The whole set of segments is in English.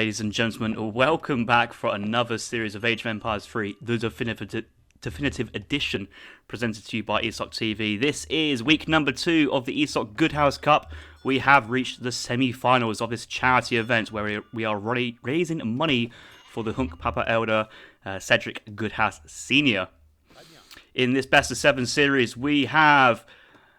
Ladies and gentlemen, welcome back for another series of Age of Empires 3, the definitive edition, presented to you by ESOC TV. This is week number 2 of the ESOC Goodhouse Cup. We have reached the semi-finals of this charity event where we are raising money for the Hunk Papa Elder Cedric Goodhouse Sr. In this best of 7 series, we have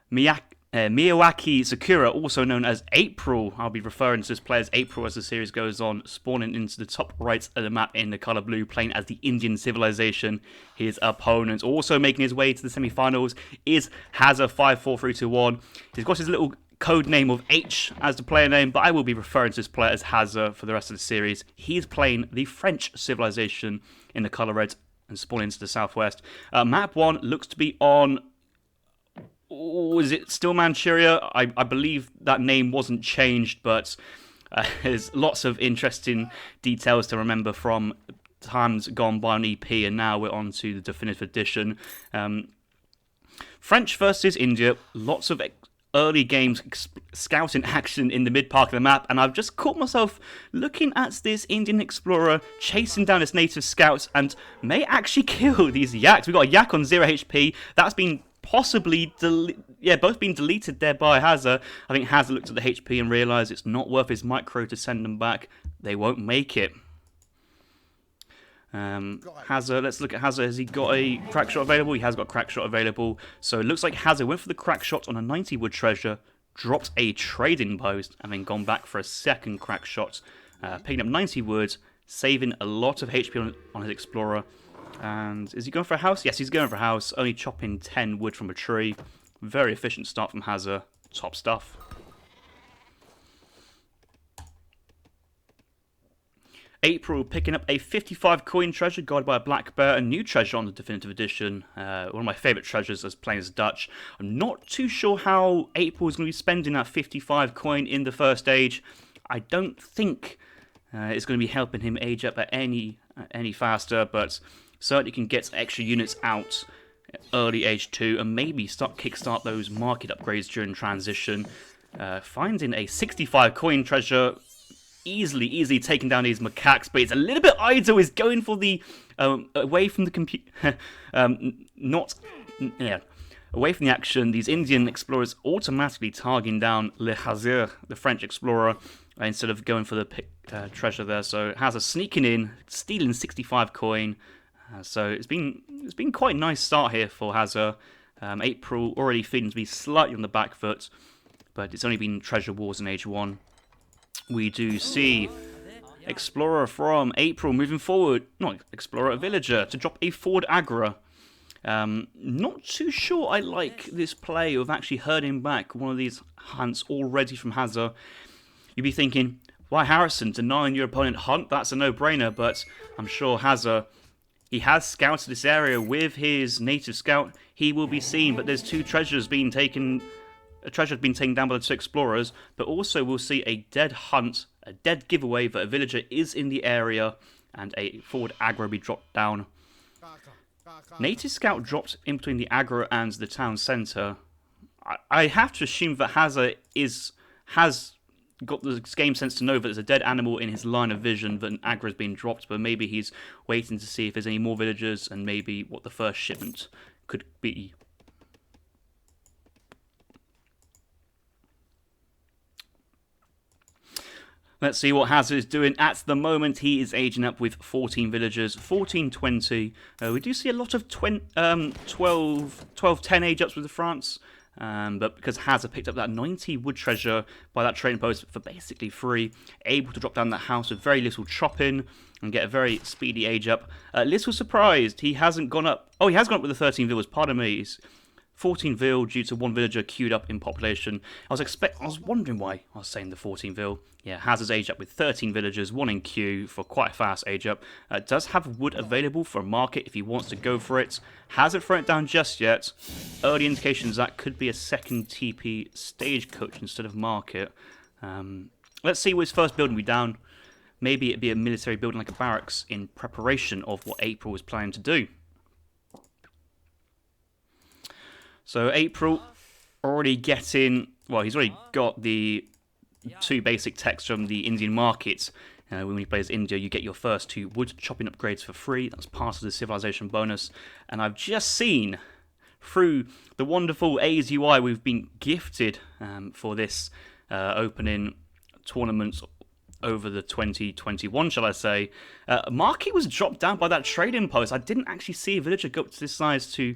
Miyawaki Sakura, also known as April. I'll be referring to this player as April as the series goes on, spawning into the top right of the map in the colour blue, playing as the Indian civilization. His opponent, also making his way to the semi-finals, is Hazza54321. He's got his little code name of H as the player name, but I will be referring to this player as Hazza for the rest of the series. He's playing the French civilization in the colour red and spawning into the southwest. Map 1 looks to be on... is it still Manchuria? I believe that name wasn't changed, but there's lots of interesting details to remember from times gone by on EP, and now we're on to the definitive edition. French versus India, lots of early games scouting action in the mid-park of the map, and I've just caught myself looking at this Indian explorer chasing down his native scouts and may actually kill these yaks. We've got a yak on 0 HP, that's been possibly both been deleted there by Hazza. I think Hazza looked at the HP and realised it's not worth his micro to send them back. They won't make it. Hazza, let's look at Hazza. Has he got a crack shot available? He has got a crack shot available. So it looks like Hazza went for the crack shot on a 90 wood treasure, dropped a trading post, and then gone back for a second crack shot, picking up 90 wood, saving a lot of HP on his explorer. And is he going for a house? Yes, he's going for a house, only chopping 10 wood from a tree. Very efficient start from Hazza. Top stuff. April picking up a 55 coin treasure guarded by a black bear, a new treasure on the definitive edition. One of my favourite treasures as playing as Dutch. I'm not too sure how April is going to be spending that 55 coin in the first stage. I don't think it's going to be helping him age up at any faster, but certainly can get extra units out early age 2 and maybe kickstart those market upgrades during transition. Finding a 65 coin treasure, easily taking down these macaques, but it's a little bit idle. Is going for the away from the computer, away from the action. These Indian explorers automatically targeting down Le Hazir, the French explorer, instead of going for the treasure there. So Hazza sneaking in, stealing 65 coin. So it's been quite a nice start here for Hazza. April already feeling to be slightly on the back foot, but it's only been treasure wars in age 1. We do see Explorer from April moving forward, not Explorer, a villager, to drop a forward aggro. Not too sure I like this play of actually herding back one of these hunts already from Hazza. You'd be thinking, why Harrison, denying your opponent hunt? That's a no-brainer, but I'm sure Hazza, he has scouted this area with his native scout. He will be seen, but there's 2 treasures being taken. A treasure has been taken down by the 2 explorers, but also we'll see a dead hunt, a dead giveaway that a villager is in the area, and a forward aggro be dropped down. Native scout dropped in between the aggro and the town centre. I have to assume that Hazza has got the game sense to know that there's a dead animal in his line of vision, that an aggro has been dropped, but maybe he's waiting to see if there's any more villagers and maybe what the first shipment could be. Let's see what Hazza is doing. At the moment, he is aging up with 14 villagers, 14-20. We do see a lot of 12-10 age ups with France, but because Hazza picked up that 90 wood treasure by that trading post for basically free, able to drop down that house with very little chopping and get a very speedy age up. Little surprised, he hasn't gone up. Oh, he has gone up with the 13 villas, pardon me. He's 14 vil due to 1 villager queued up in population. I was wondering why I was saying the 14 vil. Yeah, Hazza's age up with 13 villagers, 1 in queue for quite a fast age up. Does have wood available for a market if he wants to go for it. Hasn't thrown it down just yet. Early indications that could be a second TP stagecoach instead of market. Let's see what his first building will be down. Maybe it'd be a military building like a barracks in preparation of what April was planning to do. So April already getting, well, he's already got the 2 basic techs from the Indian market. When you play as India, you get your first 2 wood chopping upgrades for free. That's part of the civilization bonus. And I've just seen, through the wonderful A's UI we've been gifted for this opening tournament over the 2021, shall I say, market was dropped down by that trading post. I didn't actually see a villager go up to this size to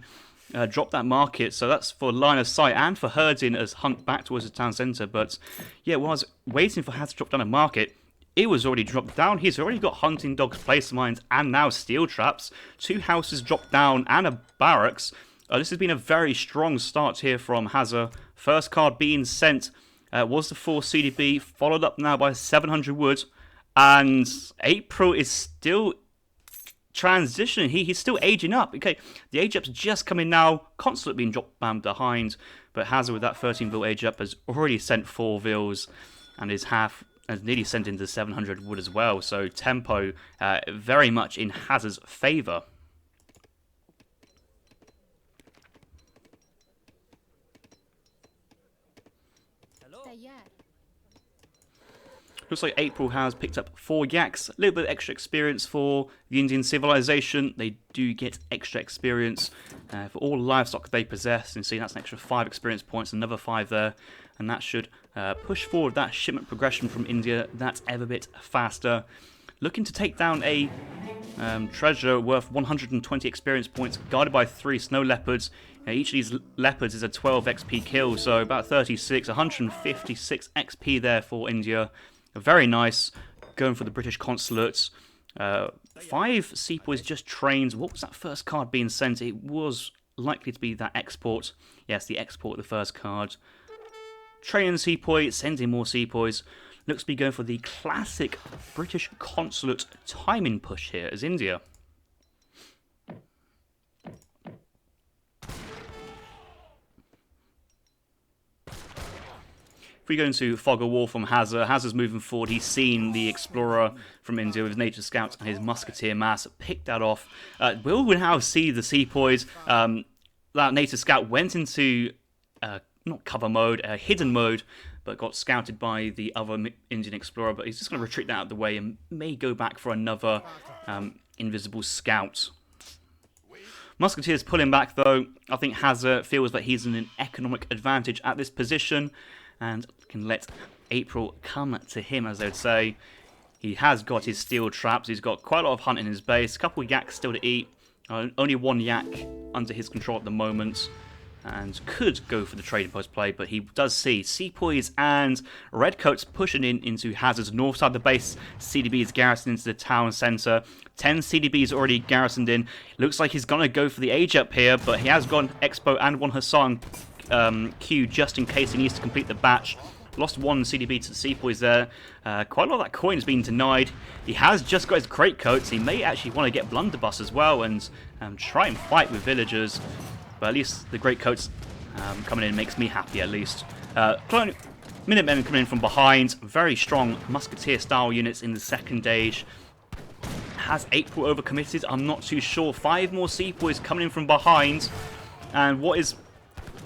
drop that market, so that's for line of sight and for herding as hunt back towards the town centre. But yeah, while I was waiting for Hazza to drop down a market, it was already dropped down. He's already got hunting dogs, place mines, and now steel traps. 2 houses dropped down and a barracks. This has been a very strong start here from Hazza. First card being sent was the 4 CDB, followed up now by 700 wood, and April is still transitioning. He's still aging up. Okay, the age up's just coming now, consulate being dropped behind, but Hazza with that 13 vil age up has already sent 4 vils and is nearly sent into 700 wood as well. So tempo very much in Hazza's favour. Looks like April has picked up 4 yaks, a little bit of extra experience for the Indian civilization. They do get extra experience for all livestock they possess, and see that's an extra 5 experience points, another 5 there, and that should push forward that shipment progression from India that ever bit faster. Looking to take down a treasure worth 120 experience points, guarded by 3 snow leopards. Each of these leopards is a 12 XP kill, so about 36, 156 XP there for India. Very nice, going for the British consulates. 5 sepoys just trained. What was that first card being sent? It was likely to be that export. Yes, the export, the first card. Training sepoy, sending more sepoys. Looks to be going for the classic British consulate timing push here as India. If we go into Fog of War from Hazza, Hazza's moving forward. He's seen the Explorer from India with his Nature Scout and his Musketeer mass, picked that off. Will now see the sepoys. That Nature Scout went into, not cover mode, hidden mode, but got scouted by the other Indian Explorer. But he's just going to retreat that out of the way and may go back for another invisible scout. Musketeers pulling back though. I think Hazza feels that he's in an economic advantage at this position and can let April come to him, as they would say. He has got his steel traps. He's got quite a lot of hunt in his base. A couple of yaks still to eat. Only 1 yak under his control at the moment. And could go for the trading post play, but he does see sepoys and redcoats pushing into Hazza's north side of the base. CDB is garrisoned into the town centre. 10 CDBs already garrisoned in. Looks like he's going to go for the age up here, but he has got an Expo and 1 Hassan queue just in case he needs to complete the batch. Lost 1 CDB to the sepoys there. Quite a lot of that coin has been denied. He has just got his great coats. He may actually want to get blunderbuss as well and try and fight with villagers. But at least the great coats coming in makes me happy at least. Minutemen coming in from behind. Very strong musketeer style units in the second age. Has April overcommitted? I'm not too sure. 5 more sepoys coming in from behind. And what is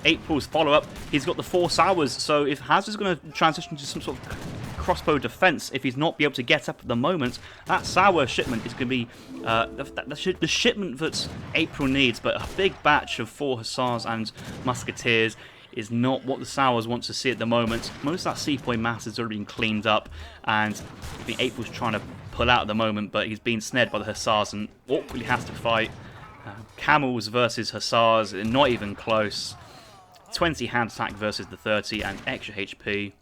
April's follow-up? He's got the 4 sours, so if Hazza's going to transition to some sort of crossbow defense, if he's not be able to get up at the moment, that sour shipment is going to be the shipment that April needs. But a big batch of 4 hussars and musketeers is not what the sours want to see at the moment. Most of that sepoy mass has already been cleaned up, and I think April's trying to pull out at the moment, but he's being snared by the hussars and awkwardly has to fight. Camels versus hussars, not even close. 20 hand attack versus the 30 and extra HP.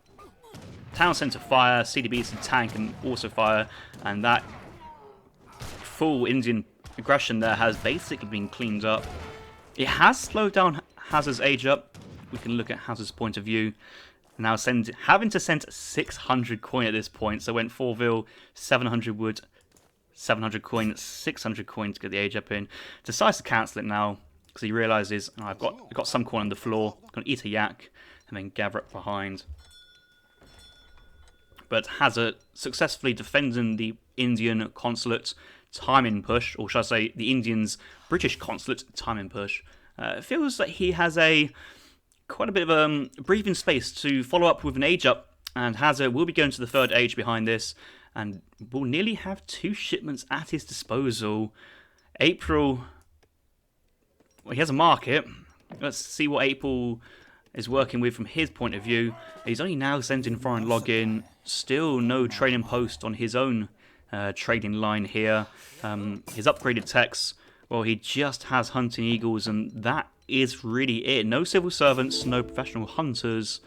Town centre fire, CDBs and tank can also fire, and that full Indian aggression there has basically been cleaned up. It has slowed down Hazza's age up. We can look at Hazza's point of view. Now having to send 600 coin at this point, so went 4 vil, 700 wood, 700 coin, 600 coin to get the age up in. Decides to cancel it now, because he realises, oh, I've got some corn on the floor, going to eat a yak, and then gather up behind. But Hazza successfully defending the Indian consulate timing push, or should I say the Indians' British consulate timing push. It feels like he has quite a bit of breathing space to follow up with an age up, and Hazza will be going to the 3rd age behind this. and will nearly have 2 shipments at his disposal. April, well, he has a market. Let's see what April is working with from his point of view. He's only now sending foreign login. Still no trading post on his own trading line here. His upgraded techs, well, he just has hunting eagles, and that is really it. No civil servants, no professional hunters,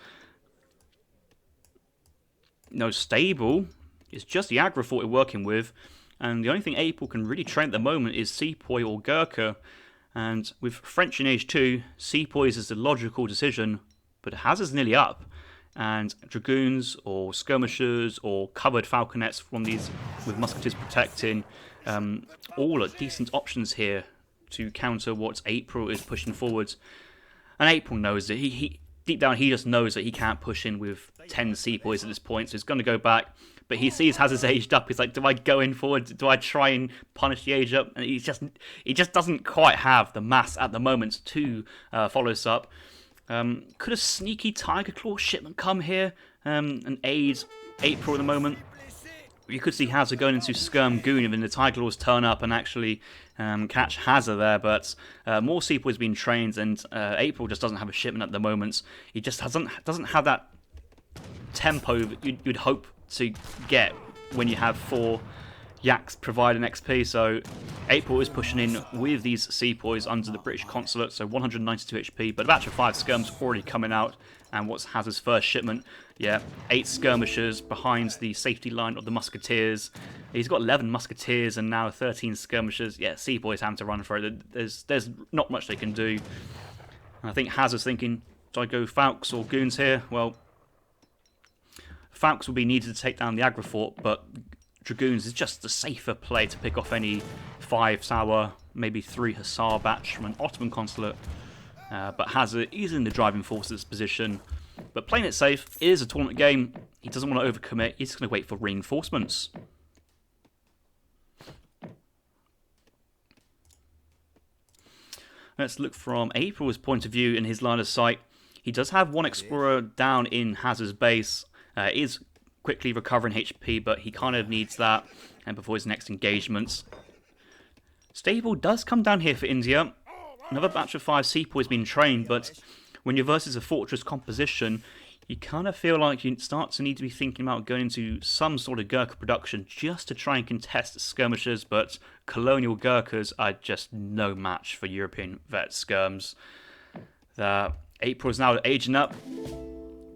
no stable. It's just the agri fort we're working with, and the only thing April can really train at the moment is sepoy or Gurkha. And with French in Age 2, sepoys is the logical decision, but Hazza's nearly up, and dragoons or skirmishers or covered falconets from these with musketeers protecting, all are decent options here to counter what April is pushing forward. And April knows that he deep down he just knows that he can't push in with 10 sepoys at this point, so he's going to go back. But he sees Hazza's aged up. He's like, do I go in forward? Do I try and punish the age up? And he just doesn't quite have the mass at the moment to follow this up. Could a sneaky Tiger Claw shipment come here and aid April at the moment? You could see Hazza going into Skirm Goon and the Tiger Claws turn up and actually catch Hazza there, but more sepoys being trained, and April just doesn't have a shipment at the moment. He just doesn't have that tempo you'd hope to get when you have 4 yaks providing XP. So April is pushing in with these sepoys under the British consulate, so 192 HP, but a batch of 5 skirms already coming out. And what's Hazza's first shipment? Yeah, 8 skirmishers behind the safety line of the musketeers. He's got 11 musketeers and now 13 skirmishers. Yeah, sepoys having to run for it. There's not much they can do. And I think Hazza's thinking, do I go Falks or Goons here? Well, Falks will be needed to take down the agri fort, but Dragoons is just the safer play to pick off any 5 Sour, maybe 3 Hussar batch from an Ottoman consulate. But Hazza is in the driving force of this position. But playing it safe is a tournament game. He doesn't want to overcommit. He's going to wait for reinforcements. Let's look from April's point of view in his line of sight. He does have 1 explorer down in Hazza's base. Is quickly recovering HP, but he kind of needs that and before his next engagement. Stable does come down here for India. Another batch of 5 sepoys being trained, but when you're versus a fortress composition, you kind of feel like you start to need to be thinking about going into some sort of Gurkha production just to try and contest skirmishers, but colonial Gurkhas are just no match for European vet skirms. April is now aging up.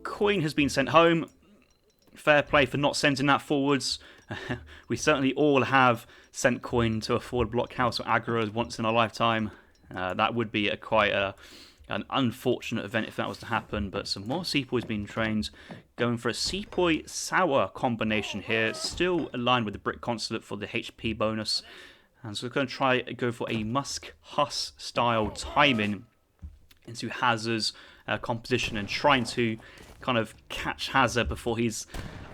Coin has been sent home. Fair play for not sending that forwards. We certainly all have sent coin to a forward blockhouse or aggro once in our lifetime. That would be quite an unfortunate event if that was to happen, but some more sepoys being trained, going for a sepoy sour combination here, still aligned with the Brit consulate for the HP bonus. And so we're going to go for a Musk Huss style timing into Hazza's composition and trying to kind of catch Hazza before he's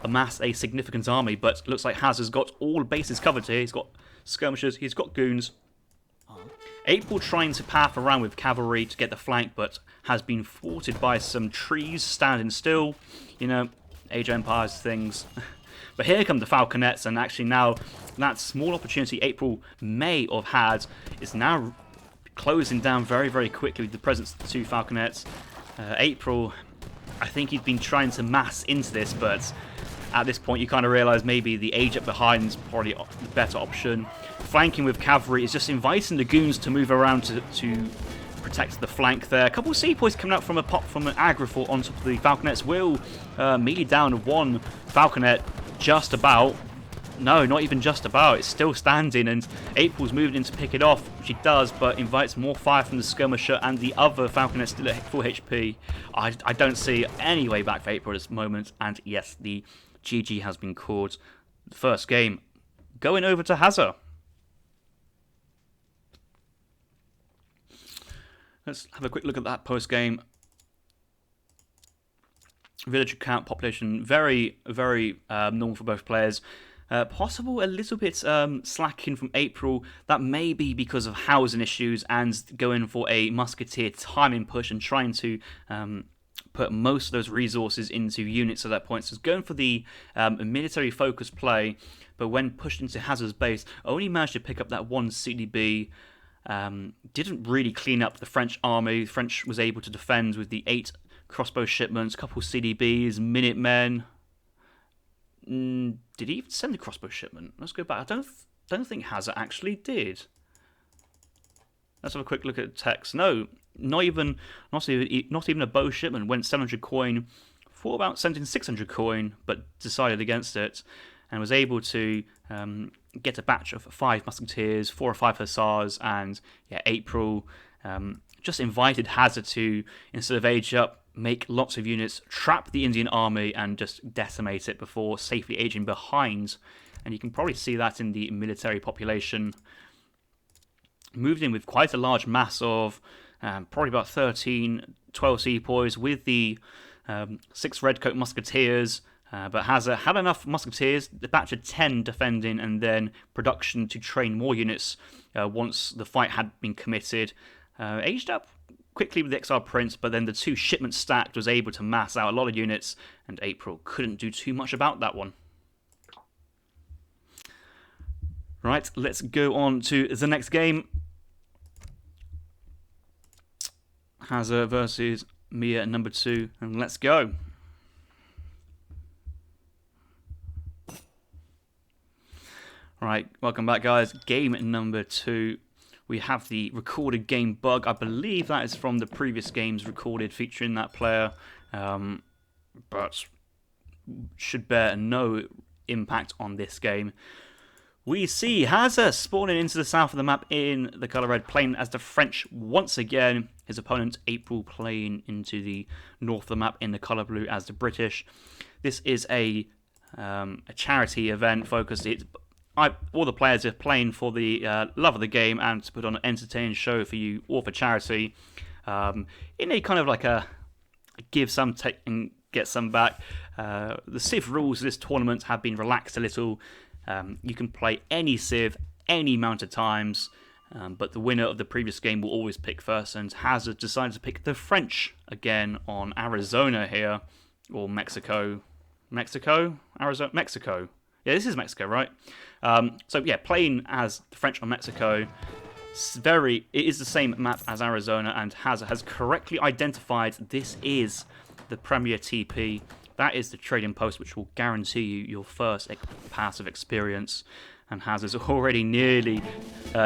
amassed a significant army. But looks like Hazza's got all bases covered here. He's got skirmishers, he's got goons. April trying to path around with cavalry to get the flank, but has been thwarted by some trees standing still. You know, Age of Empires things. But here come the falconets, and actually now that small opportunity April may have had is now closing down very, very quickly with the presence of the 2 falconets. April, I think he's been trying to mass into this, but at this point you kind of realise maybe the age up behind is probably the better option. Flanking with cavalry is just inviting the goons to move around to protect the flank there. A couple of sepoys coming out from a pop from an agri fort on top of the falconets will melee down 1 falconet just about. No, not even just about. It's still standing, and April's moving in to pick it off, which he does, but invites more fire from the skirmisher, and the other falconet still at full HP. I don't see any way back for April at this moment, and yes, the GG has been called. The first game going over to Hazza. Let's have a quick look at that post-game. Village count, population, very, very normal for both players. Possible a little bit slacking from April. That may be because of housing issues and going for a musketeer timing push and trying to put most of those resources into units at that point. So it's going for the military-focused play, but when pushed into Hazza's base, only managed to pick up that one CDB. Didn't really clean up the French army. The French was able to defend with the 8 crossbow shipments, a couple CDBs, Minutemen. Did he even send a crossbow shipment? Let's go back. I don't think Hazza actually did. Let's have a quick look at the text. No, not even a bow shipment. Went 700 coin, thought about sending 600 coin, but decided against it, and was able to get a batch of 5 musketeers, 4 or 5 hussars, and April just invited Hazza to, instead of age up, make lots of units, trap the Indian army, and just decimate it before safely aging behind. And you can probably see that in the military population. Moved in with quite a large mass of probably about 13, 12 sepoys with the 6 redcoat musketeers. But Hazza had enough musketeers, the batch of 10 defending, and then production to train more units once the fight had been committed. Aged up quickly with the Exiled Prince, but then the 2 shipments stacked was able to mass out a lot of units, and April couldn't do too much about that one. Right, let's go on to the next game. Hazza versus Mia number 2, and let's go. Right, welcome back, guys. Game number 2. We have the recorded game bug. I believe that is from the previous games recorded featuring that player, but should bear no impact on this game. We see Hazza spawning into the south of the map in the colour red, playing as the French once again. His opponent, April, playing into the north of the map in the colour blue as the British. This is a charity event focused. All the players are playing for the love of the game and to put on an entertaining show for you, all for charity. In a kind of like a give some, take and get some back. The Civ rules of this tournament have been relaxed a little. You can play any Civ, any amount of times, but the winner of the previous game will always pick first, and Hazza decided to pick the French again on Arizona here, or Mexico. Arizona? Mexico. Yeah, this is Mexico, right? So yeah, playing as the French on Mexico, it is the same map as Arizona, and Hazza has correctly identified this is the Premier TP. That is the trading post which will guarantee you your first pass of experience. And Hazza's already nearly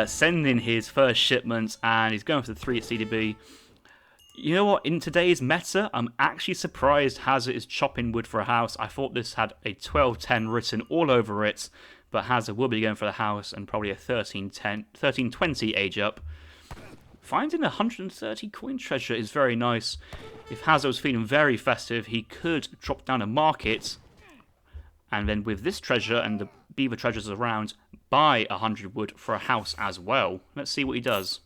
sending his first shipment, and he's going for the 3 at CDB. You know what? In today's meta, I'm actually surprised Hazza is chopping wood for a house. I thought this had a 1210 written all over it, but Hazza will be going for the house and probably a 1320 age up. Finding 130 coin treasure is very nice. If Hazza was feeling very festive, he could drop down a market, and then with this treasure and the beaver treasures around, buy 100 wood for a house as well. Let's see what he does.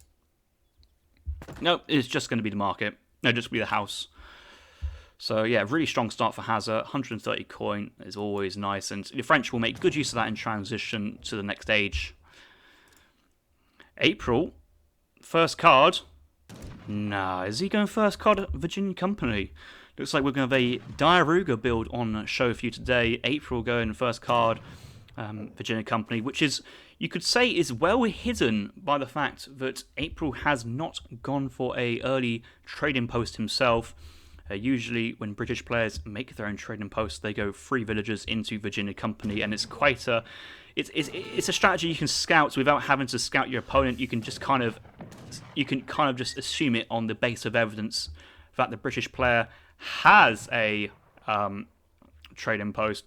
No, it's just going to be the market. No, just be the house. So yeah, really strong start for Hazza. 130 coin is always nice, and the French will make good use of that in transition to the next age. April, first card. Nah, is he going first card Virginia Company? Looks like we're going to have a Diaruga build on show for you today. April going first card Virginia Company, which is, you could say, is well hidden by the fact that April has not gone for a early trading post himself. Usually when British players make their own trading posts, they go 3 villagers into Virginia Company, and it's quite a it's a strategy you can scout without having to scout your opponent. You can kind of just assume it on the base of evidence that the British player has a trading post.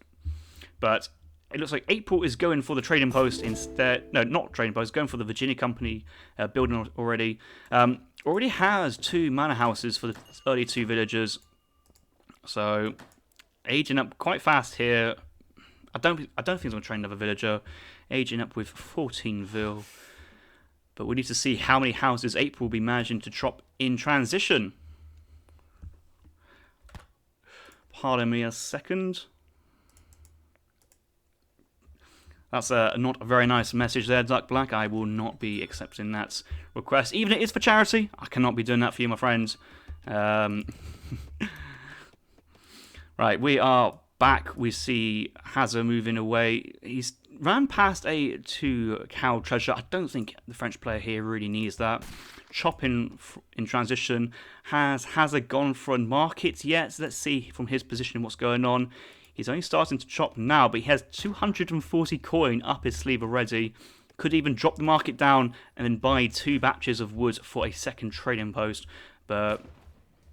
But it looks like April is going for the trading post instead. No, not trading post. Going for the Virginia Company building already. Already has 2 manor houses for the early 2 villagers. So aging up quite fast here. I don't think he's going to train another villager. Aging up with 14 vil. But we need to see how many houses April will be managing to drop in transition. Pardon me a second. That's not a very nice message there, Duck Black. I will not be accepting that request. Even if it is for charity, I cannot be doing that for you, my friends. Right, we are back. We see Hazza moving away. He's ran past a 2-cow treasure. I don't think the French player here really needs that. Chopping in transition. Has Hazza gone for a market yet? Let's see from his position what's going on. He's only starting to chop now, but he has 240 coin up his sleeve already. Could even drop the market down and then buy 2 batches of wood for a second trading post. But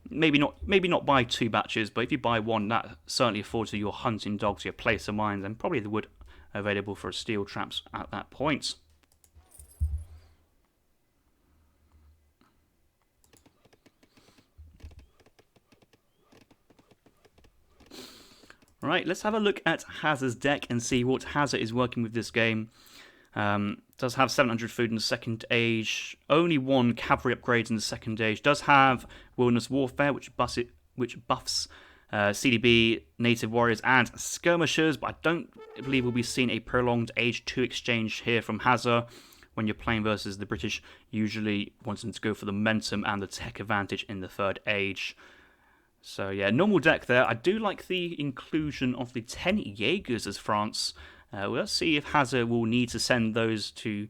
maybe not buy 2 batches, but if you buy 1, that certainly affords you your hunting dogs, your placer mines, and probably the wood available for steel traps at that point. Right, let's have a look at Hazza's deck and see what Hazza is working with this game. Does have 700 food in the second age, only 1 cavalry upgrades in the second age. Does have wilderness warfare, which buffs CDB, native warriors, and skirmishers. But I don't believe we'll be seeing a prolonged age 2 exchange here from Hazza. When you're playing versus the British, usually wanting to go for the momentum and the tech advantage in the third age. So yeah, normal deck there. I do like the inclusion of the 10 Jaegers as France. Let's see if Hazza will need to send those to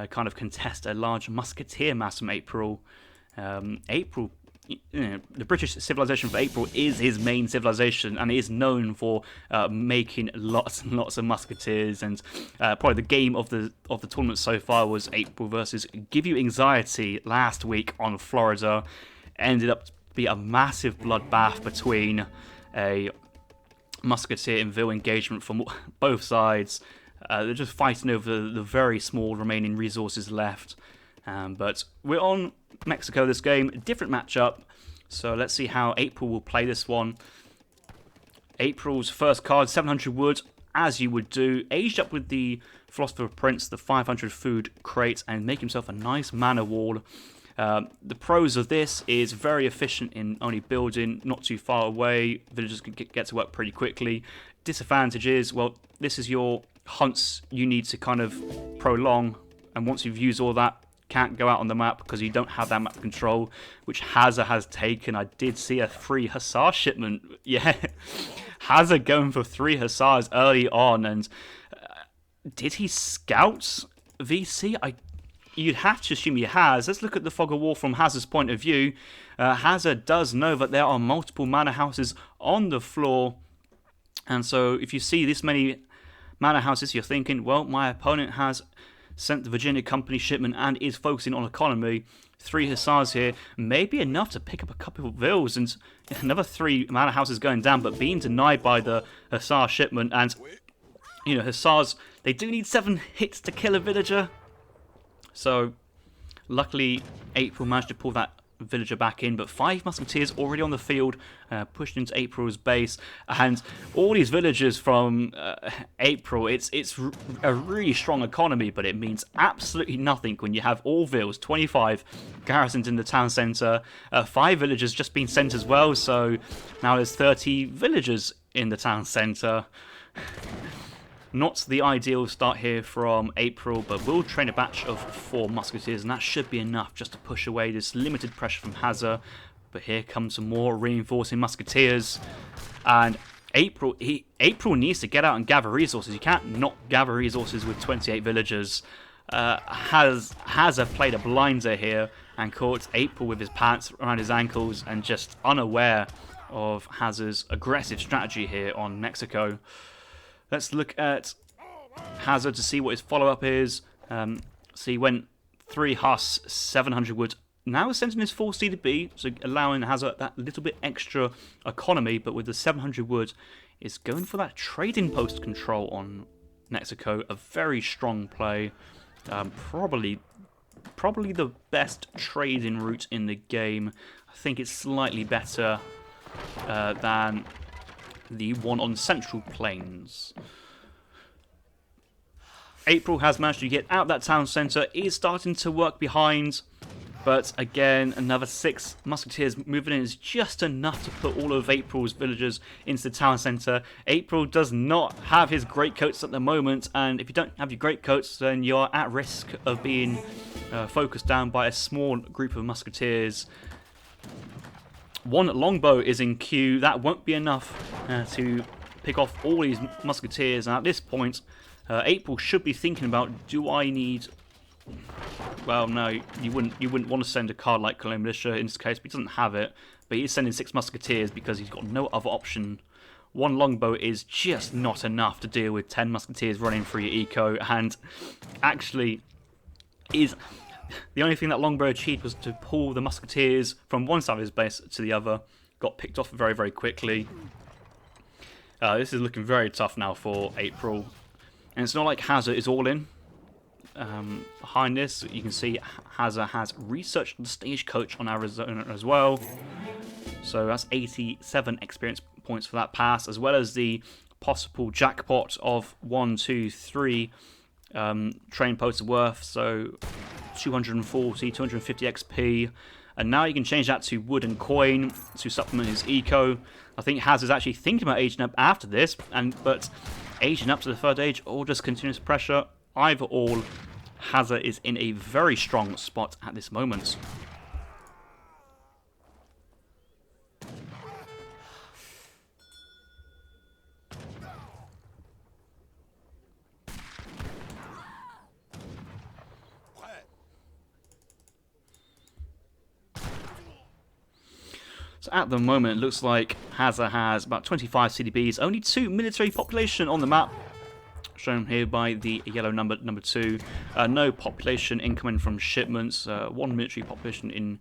kind of contest a large musketeer mass from April. April, the British civilization for April is his main civilization, and it is known for making lots and lots of musketeers. And probably the game of the tournament so far was April versus Give You Anxiety last week on Florida. Ended up be a massive bloodbath between a musketeer and Vil engagement from both sides. They're just fighting over the very small remaining resources left. But we're on Mexico this game, a different matchup. So let's see how April will play this one. April's first card, 700 wood, as you would do. Aged up with the Philosopher Prince, the 500 food crate, and make himself a nice mana wall. The pros of this is very efficient in only building not too far away. Villagers can get to work pretty quickly. Disadvantage is, well, this is your hunts you need to kind of prolong, and once you've used all that, can't go out on the map because you don't have that map control, which Hazza has taken. I did see a 3 Hussar shipment. Yeah, Hazza going for 3 Hussars early on, and did he scout VC? You'd have to assume he has. Let's look at the Fog of War from Hazza's point of view. Hazza does know that there are multiple manor houses on the floor. And so if you see this many manor houses, you're thinking, well, my opponent has sent the Virginia Company shipment and is focusing on economy. 3 Hussars here may be enough to pick up a couple of Vils. And another 3 manor houses going down, but being denied by the Hussar shipment. And, you know, Hussars, they do need 7 hits to kill a villager. So, luckily, April managed to pull that villager back in, but 5 musketeers already on the field, pushed into April's base, and all these villagers from April, it's a really strong economy, but it means absolutely nothing when you have all vills, 25 garrisons in the town centre, 5 villagers just being sent as well, so now there's 30 villagers in the town centre. Not the ideal start here from April, but we'll train a batch of 4 musketeers, and that should be enough just to push away this limited pressure from Hazza. But here comes some more reinforcing musketeers, and April needs to get out and gather resources. You can't not gather resources with 28 villagers. Hazza played a blinder here and caught April with his pants around his ankles and just unaware of Hazza's aggressive strategy here on Mexico. Let's look at Hazza to see what his follow-up is. So he went 3 Huss, 700 wood. Now sending his 4 CDB, so allowing Hazza that little bit extra economy, but with the 700 wood, is going for that trading post control on Mexico. A very strong play. Probably the best trading route in the game. I think it's slightly better than the one on Central Plains. April has managed to get out that town centre, is starting to work behind, but again, another 6 musketeers moving in is just enough to put all of April's villagers into the town centre. April does not have his greatcoats at the moment, and if you don't have your greatcoats, then you are at risk of being focused down by a small group of musketeers. One longbow is in queue. That won't be enough to pick off all these musketeers. And at this point, April should be thinking about, do I need... Well, no, you wouldn't want to send a card like Colonial Militia in this case, but he doesn't have it. But he's sending 6 musketeers because he's got no other option. One longbow is just not enough to deal with 10 musketeers running through your eco, and actually is the only thing that longbow achieved was to pull the musketeers from one side of his base to the other. Got picked off very, very quickly. This is looking very tough now for April, and it's not like Hazza is all in. Behind this, you can see Hazza has researched the stagecoach on Arizona as well. So that's 87 experience points for that pass, as well as the possible jackpot of 1, 2, 3 train posts worth, so 240, 250 XP. And now you can change that to wood and coin to supplement his eco. I think Hazza is actually thinking about aging up after this, but aging up to the 3rd age or just continuous pressure, either or, Hazza is in a very strong spot at this moment. So at the moment, it looks like Hazza has about 25 CDBs, only 2 military population on the map, shown here by the yellow number 2. No population incoming from shipments, 1 military population in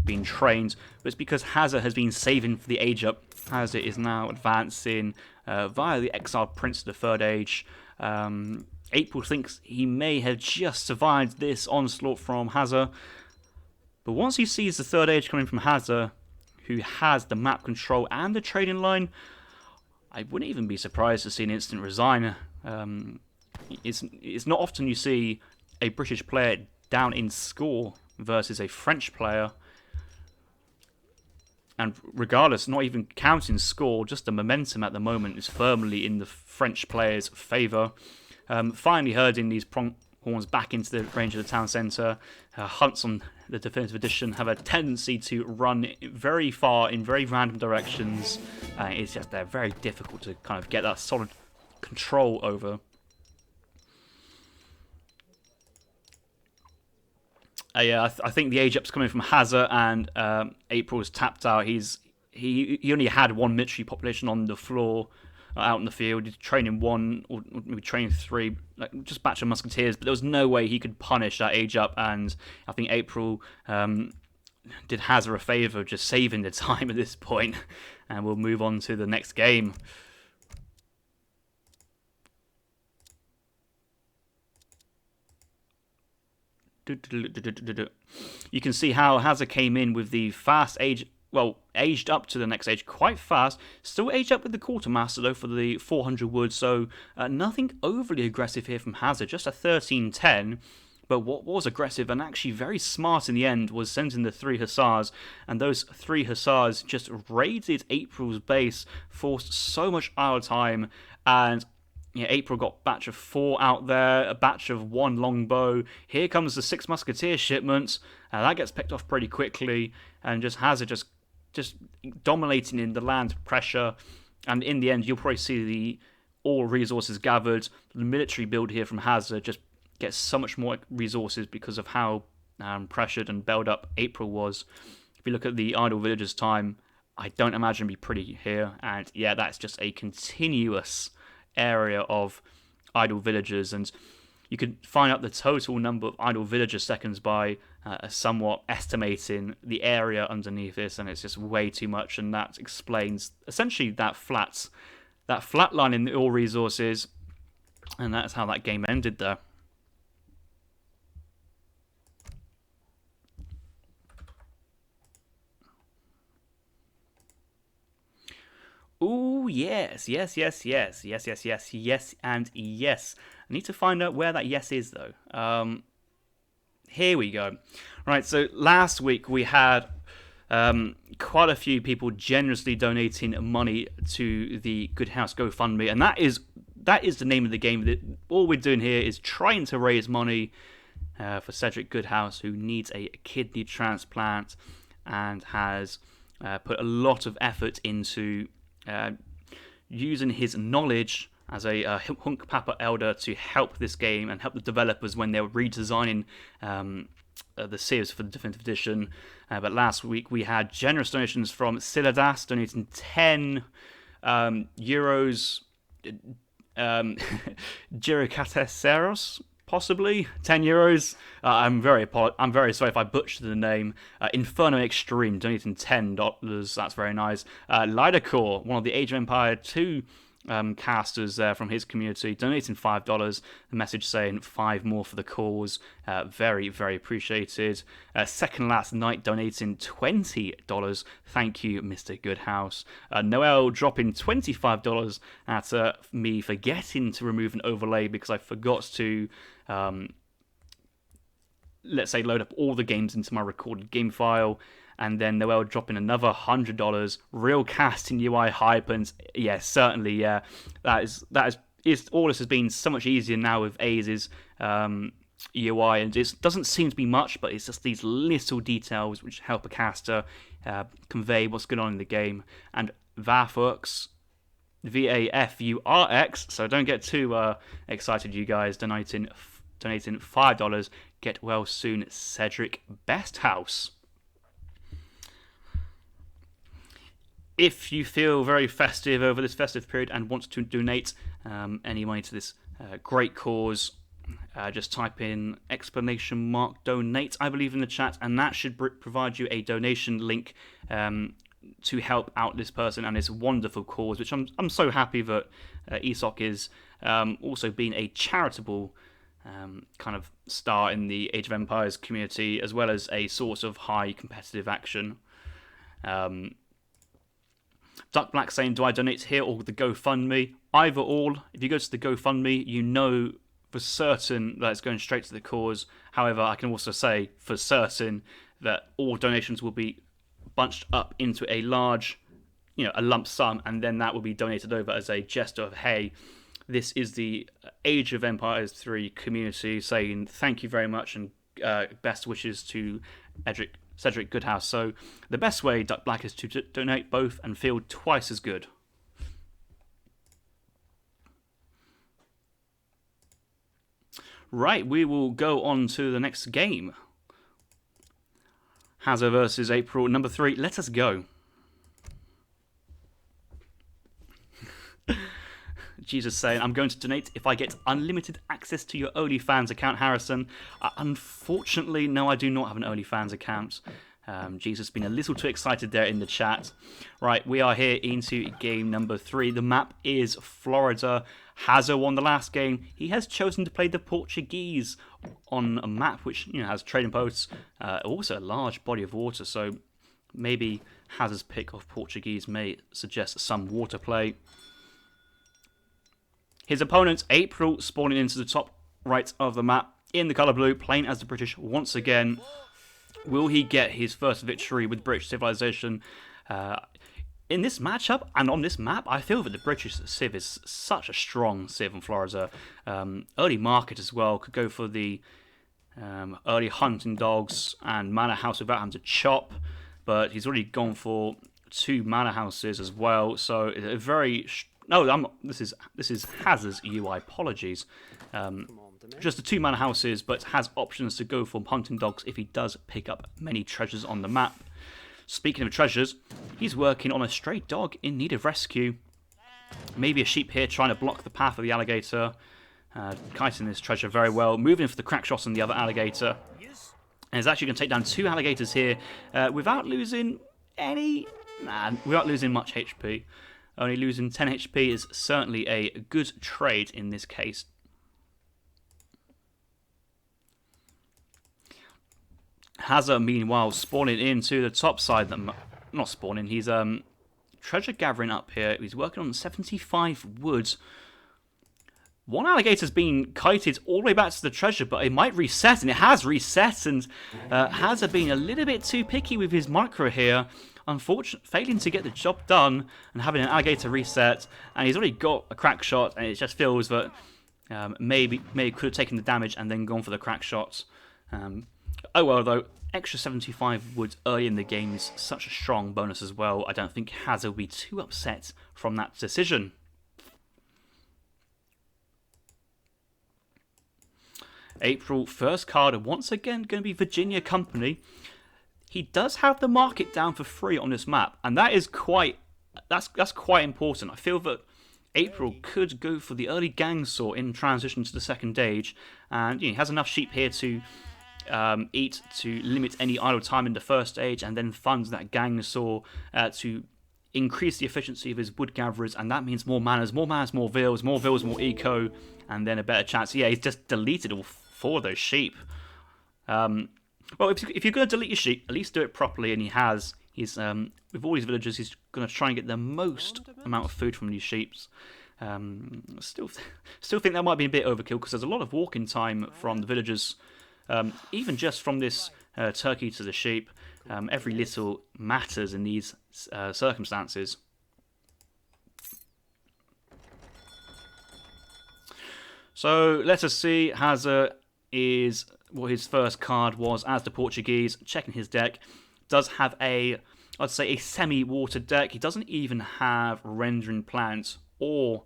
being trained, but it's because Hazza has been saving for the age up. Hazza is now advancing via the exiled prince to the 3rd age. April thinks he may have just survived this onslaught from Hazza, but once he sees the 3rd age coming from Hazza, who has the map control and the trading line, I wouldn't even be surprised to see an instant resign. It's not often you see a British player down in score versus a French player. And regardless, not even counting score, just the momentum at the moment is firmly in the French player's favour. Finally herding these pronghorns back into the range of the town centre. Hunts on the definitive edition have a tendency to run very far in very random directions. It's just they're very difficult to kind of get that solid control over. Yeah, I think the age up's coming from Hazza, and April's tapped out. He only had 1 military population on the floor, out in the field. He's training 1 or maybe training 3, like just batch of musketeers. But there was no way he could punish that age up, and I think April did Hazza a favour just saving the time at this point, and we'll move on to the next game. You can see how Hazza came in with the fast age, well, aged up to the next age quite fast. Still aged up with the quartermaster though for the 400 wood, so nothing overly aggressive here from Hazza, just a 1310. But what was aggressive and actually very smart in the end was sending the 3 hussars, and those 3 hussars just raided April's base, forced so much idle time, and yeah, April got a batch of 4 out there, a batch of 1 longbow. Here comes the 6 musketeer shipments, and that gets picked off pretty quickly, and just Hazza just dominating in the land pressure. And in the end, you'll probably see the all resources gathered. The military build here from Hazza just gets so much more resources because of how pressured and bailed up April was. If you look at the idle villagers' time, I don't imagine it'd be pretty here. And yeah, that's just a continuous area of idle villagers, and you could find out the total number of idle villager seconds by somewhat estimating the area underneath this, and it's just way too much, and that explains essentially that flat line in the all resources, and that's how that game ended there. Ooh, yes, and yes. I need to find out where that yes is, though. Here we go. Right, so last week we had quite a few people generously donating money to the Goodhouse GoFundMe, and that is the name of the game. All we're doing here is trying to raise money for Cedric Goodhouse, who needs a kidney transplant and has put a lot of effort into using his knowledge as a Hunk Papa Elder to help this game and help the developers when they were redesigning the Civs for the Definitive Edition. But last week we had generous donations from Siladas donating 10 euros, Girocateseros, possibly 10 euros. I'm very sorry if I butchered the name. Inferno Extreme donating $10. That's very nice. Lidacor, one of the Age of Empire 2 casters there from his community, donating $5. The message saying 5 more for the cause. Very, very appreciated. Second Last Night donating $20. Thank you, Mr. Goodhouse. Noel dropping $25 at me forgetting to remove an overlay because I forgot to let's say load up all the games into my recorded game file. And then Noel dropping another $100. Real casting UI hype, and yeah, certainly, yeah, that is all. This has been so much easier now with A's UI, and it doesn't seem to be much, but it's just these little details which help a caster convey what's going on in the game. And Vafux, Vafurx. So don't get too excited, you guys. Donating $5. Get well soon, Cedric Besthouse. If you feel very festive over this festive period and want to donate any money to this great cause, just type in !donate, I believe, in the chat, and that should provide you a donation link to help out this person and this wonderful cause, which I'm so happy that ESOC is also being a charitable kind of star in the Age of Empires community, as well as a source of high competitive action. Duck Black saying, do I donate here or the GoFundMe? Either or. If you go to the GoFundMe, you know for certain that it's going straight to the cause. However, I can also say for certain that all donations will be bunched up into a large, a lump sum, and then that will be donated over as a gesture of, hey, this is the Age of Empires 3 community saying thank you very much and best wishes to Cedric Goodhouse. So the best way, Duck Black, is to donate both and feel twice as good. Right, we will go on to the next game. Hazza versus April, number 3. Let us go. Jesus saying, I'm going to donate if I get unlimited access to your OnlyFans account, Harrison. Unfortunately, no, I do not have an OnlyFans account. Jesus been a little too excited there in the chat. Right, we are here into game number 3. The map is Florida. Hazza won the last game. He has chosen to play the Portuguese on a map which has trading posts, also a large body of water. So maybe Hazza's pick of Portuguese may suggest some water play. His opponent, April, spawning into the top right of the map in the colour blue, playing as the British once again. Will he get his first victory with British civilization? In this matchup and on this map, I feel that the British Civ is such a strong Civ in Florida. Early market as well, could go for the early hunting dogs and manor house without having to chop, but he's already gone for 2 manor houses as well, so a very... No, this is Hazza's UI. Apologies. Just the 2 manor houses, but has options to go for hunting dogs if he does pick up many treasures on the map. Speaking of treasures, he's working on a stray dog in need of rescue. Maybe a sheep here trying to block the path of the alligator. Kiting this treasure very well. Moving for the crack shot on the other alligator. And he's actually going to take down 2 alligators here without losing without losing much HP. Only losing 10 HP is certainly a good trade in this case. Hazza, meanwhile, spawning into the top side. Not spawning, he's treasure gathering up here. He's working on 75 wood. One alligator's been kited all the way back to the treasure, but it might reset, and it has reset. And Hazza being a little bit too picky with his micro here. Unfortunately, failing to get the job done and having an alligator reset, and he's already got a crack shot, and it just feels that maybe could have taken the damage and then gone for the crack shots. Oh well, though, extra 75 wood early in the game is such a strong bonus as well. I don't think Hazza will be too upset from that decision. April, first card, once again going to be Virginia Company. He does have the market down for free on this map, and that is that's quite important. I feel that April could go for the early gang saw in transition to the second stage, and he has enough sheep here to eat to limit any idle time in the first stage, and then funds that gang saw to increase the efficiency of his wood gatherers, and that means more manners, more vills, more eco, and then a better chance. Yeah, he's just deleted all 4 of those sheep. Well, if you're going to delete your sheep, at least do it properly, and he has. He's with all these villagers, he's going to try and get the most amount of food from these sheep. Still think that might be a bit overkill, because there's a lot of walking time from the villagers, even just from this turkey to the sheep. Every little matters in these circumstances. So let us see. Hazza is what his first card was as the Portuguese. Checking his deck, does have I'd say a semi-watered deck. He doesn't even have rendering plants or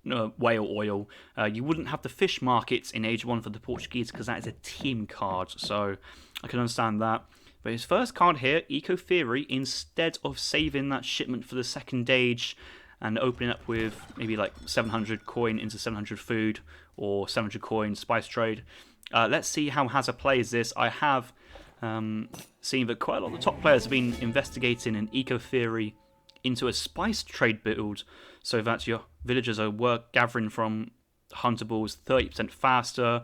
whale oil. You wouldn't have the fish markets in Age 1 for the Portuguese because that is a team card, so I can understand that. But his first card here, Eco Theory, instead of saving that shipment for the second age and opening up with maybe like 700 coin into 700 food or 700 coin spice trade. Let's see how Hazza plays this. I have seen that quite a lot of the top players have been investigating an Eco Theory into a spice trade build, so that your villagers are gathering from huntables 30% faster.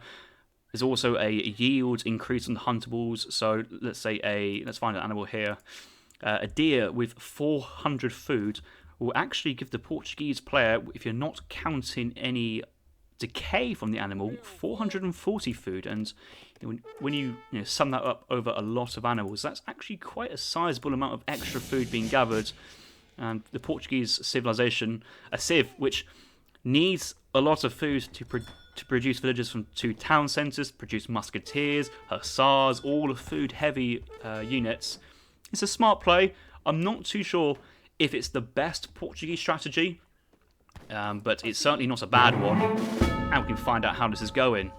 There's also a yield increase on the huntables, so let's find an animal here. A deer with 400 food will actually give the Portuguese player, if you're not counting any decay from the animal, 440 food, and when you sum that up over a lot of animals, that's actually quite a sizable amount of extra food being gathered. And the Portuguese civilization, a civ which needs a lot of food to produce villagers from 2 town centres, produce musketeers, hussars, all the food-heavy units. It's a smart play. I'm not too sure if it's the best Portuguese strategy, but it's certainly not a bad one. And we can find out how this is going.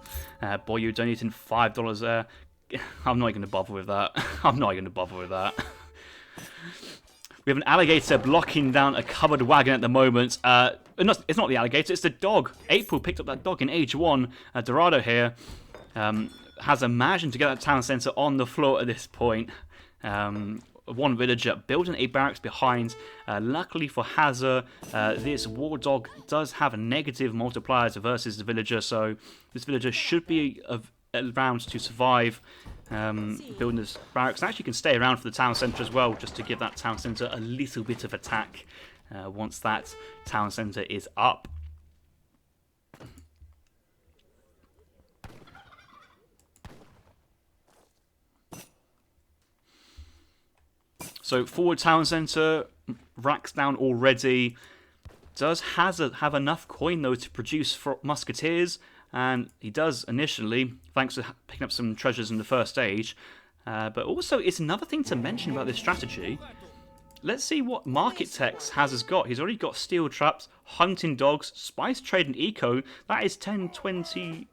Boy, you're donating $5 there. I'm not even going to bother with that. I'm not even going to bother with that. We have an alligator blocking down a covered wagon at the moment. It's not the alligator, it's the dog. April picked up that dog in Age 1. Dorado here has imagined to get that town centre on the floor at this point. One villager building a barracks behind. Luckily for Hazza, this war dog does have a negative multipliers versus the villager, so this villager should be around to survive building this barracks. And actually can stay around for the town centre as well, just to give that town centre a little bit of attack once that town centre is up. So forward town centre, racks down already. Does Hazza have enough coin though to produce for musketeers? And he does initially, thanks to picking up some treasures in the first stage. But also, it's another thing to mention about this strategy. Let's see what market techs Hazza's got. He's already got steel traps, hunting dogs, spice trade and eco. That is 10, 20...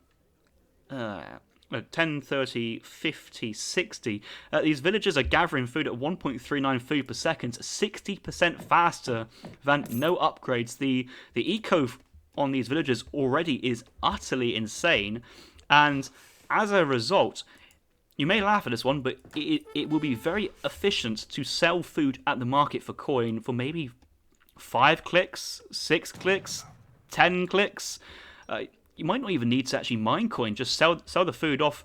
10, 30, 50, 60. These villagers are gathering food at 1.39 food per second, 60% faster than no upgrades. The eco on these villagers already is utterly insane, and as a result, you may laugh at this one, but it will be very efficient to sell food at the market for coin for maybe 5 clicks, 6 clicks, 10 clicks. You might not even need to actually mine coin, just sell the food off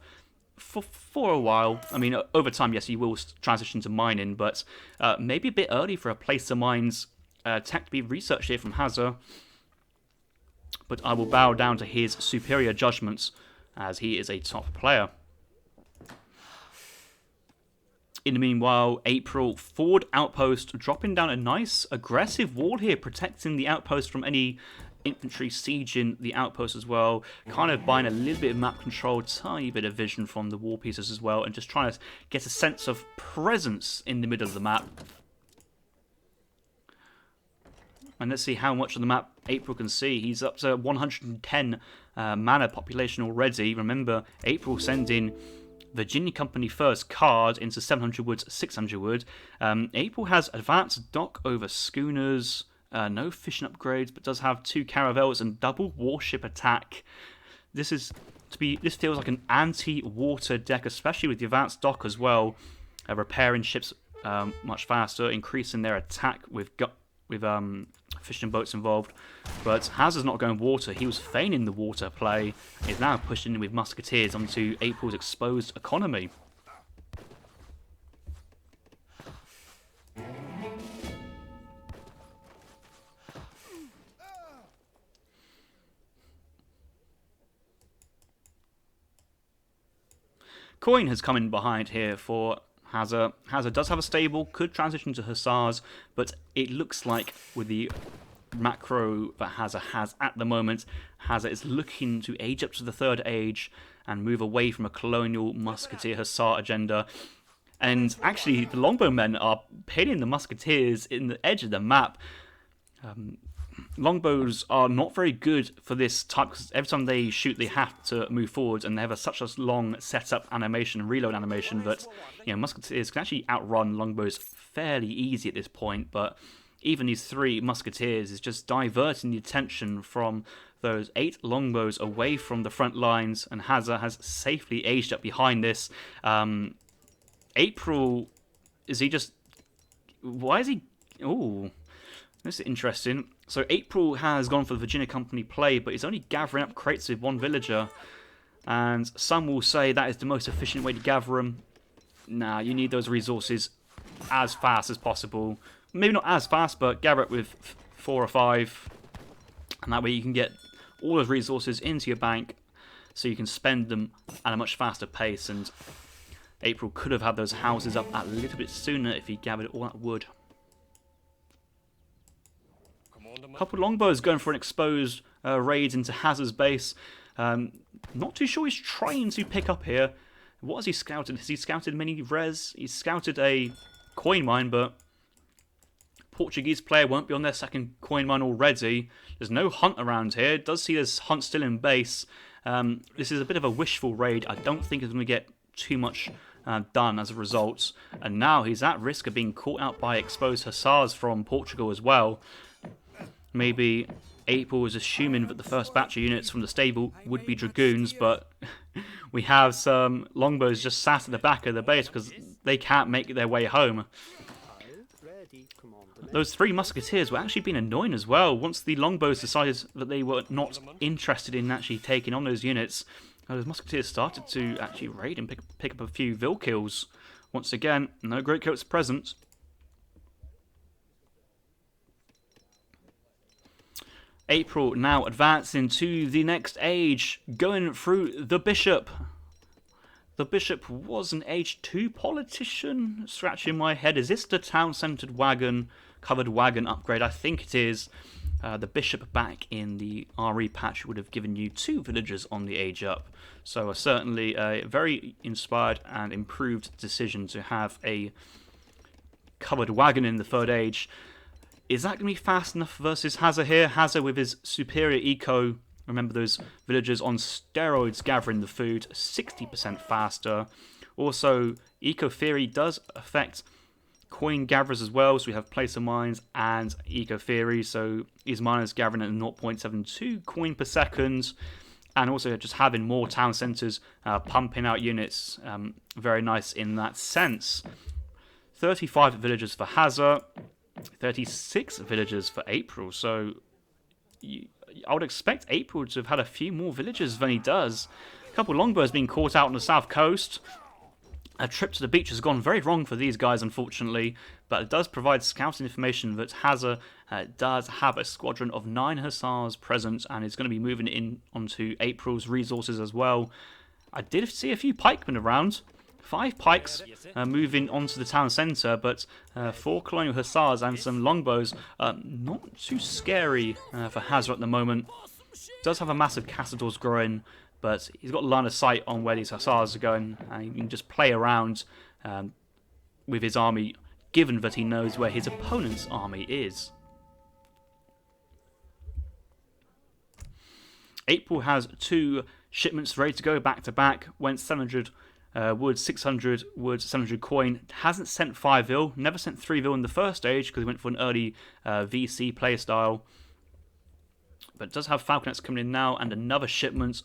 for a while. I mean, over time, yes, you will transition to mining, but maybe a bit early for a place to mines tech to be researched here from Hazza. But I will bow down to his superior judgments, as he is a top player. In the meanwhile, April, forward outpost, dropping down a nice aggressive wall here, protecting the outpost from any infantry sieging the outpost as well, kind of buying a little bit of map control, tiny bit of vision from the war pieces as well, and just trying to get a sense of presence in the middle of the map. And let's see how much of the map April can see. He's up to 110 mana population already. Remember, April sending Virginia Company first card into 700 wood, 600 wood. April has advanced dock over schooners, no fishing upgrades, but does have 2 caravels and double warship attack. This feels like an anti-water deck, especially with the advanced dock as well, repairing ships much faster, increasing their attack with fishing boats involved. But Hazza's not going water. He was feigning the water play. He's now pushing in with musketeers onto April's exposed economy. Coin has come in behind here for Hazza. Hazza does have a stable, could transition to Hussars, but it looks like with the macro that Hazza has at the moment, Hazza is looking to age up to the 3rd age and move away from a colonial musketeer Hussar agenda. And actually, the longbowmen are pinning the musketeers in the edge of the map. Longbows are not very good for this type because every time they shoot, they have to move forward, and they have such a long setup animation and reload animation that musketeers can actually outrun longbows fairly easy at this point. But even these 3 musketeers is just diverting the attention from those 8 longbows away from the front lines, and Hazza has safely aged up behind this. April, is he just? Why is he? Oh, this is interesting. So April has gone for the Virginia Company play, but he's only gathering up crates with 1 villager. And some will say that is the most efficient way to gather them. Nah, you need those resources as fast as possible. Maybe not as fast, but gather it with 4 or 5. And that way you can get all those resources into your bank so you can spend them at a much faster pace. And April could have had those houses up a little bit sooner if he gathered all that wood. A couple of longbows going for an exposed raid into Hazza's base. Not too sure he's trying to pick up here. What has he scouted? Has he scouted mini res? He's scouted a coin mine, but Portuguese player won't be on their 2nd coin mine already. There's no hunt around here. It does see there's hunt still in base. This is a bit of a wishful raid. I don't think it's going to get too much done as a result. And now he's at risk of being caught out by exposed Hussars from Portugal as well. Maybe April was assuming that the first batch of units from the stable would be dragoons, but we have some longbows just sat at the back of the base because they can't make their way home. Those 3 musketeers were actually being annoying as well. Once the longbows decided that they were not interested in actually taking on those units, those musketeers started to actually raid and pick up a few vil kills. Once again, no great coats present. April now advancing to the next age, going through the Bishop. The Bishop was an age 2 politician. Scratching my head, is this the town-centered wagon, covered wagon upgrade? I think it is. The Bishop back in the RE patch would have given you 2 villagers on the age up. So certainly a very inspired and improved decision to have a covered wagon in the 3rd age. Is that going to be fast enough versus Hazza here? Hazza with his superior eco. Remember those villagers on steroids gathering the food, 60% faster. Also, eco theory does affect coin gatherers as well. So we have placer mines and eco theory. So these miners gathering at 0.72 coin per second. And also just having more town centres pumping out units. Very nice in that sense. 35 villagers for Hazza. 36 villagers for April, so I would expect April to have had a few more villagers than he does. A couple of longbows being caught out on the south coast. A trip to the beach has gone very wrong for these guys, unfortunately, but it does provide scouting information that Hazza does have a squadron of 9 Hussars present and is going to be moving in onto April's resources as well. I did see a few pikemen around. 5 pikes moving onto the town centre, but 4 colonial hussars and some longbows. Not too scary for Hazza at the moment. Does have a massive Castadors growing, but he's got line of sight on where these hussars are going, and he can just play around with his army, given that he knows where his opponent's army is. April has 2 shipments ready to go back to back. Went 700 wood, 600 wood, 700 coin. Hasn't sent 5 vil, never sent 3 vil in the first stage because he went for an early VC playstyle. But does have falconets coming in now, and another shipment.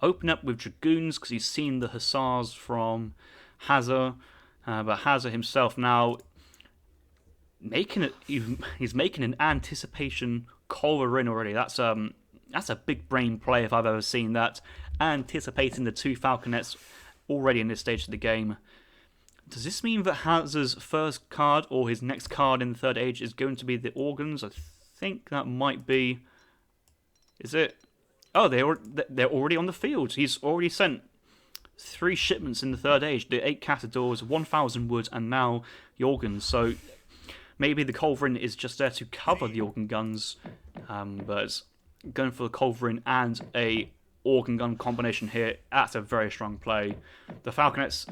Open up with dragoons because he's seen the hussars from Hazza. But Hazza himself now making it. He's making an anticipation culver in already. That's a big brain play if I've ever seen that. Anticipating the 2 falconets already in this stage of the game. Does this mean that Hazza's first card or his next card in the 3rd age is going to be the organs? I think that might be. Is it? Oh, they're already on the field. He's already sent 3 shipments in the 3rd age. The 8 Castadors, 1,000 wood, and now the organs. So maybe the culverin is just there to cover the organ guns, but going for the culverin and a organ gun combination here, that's a very strong play. The falconets,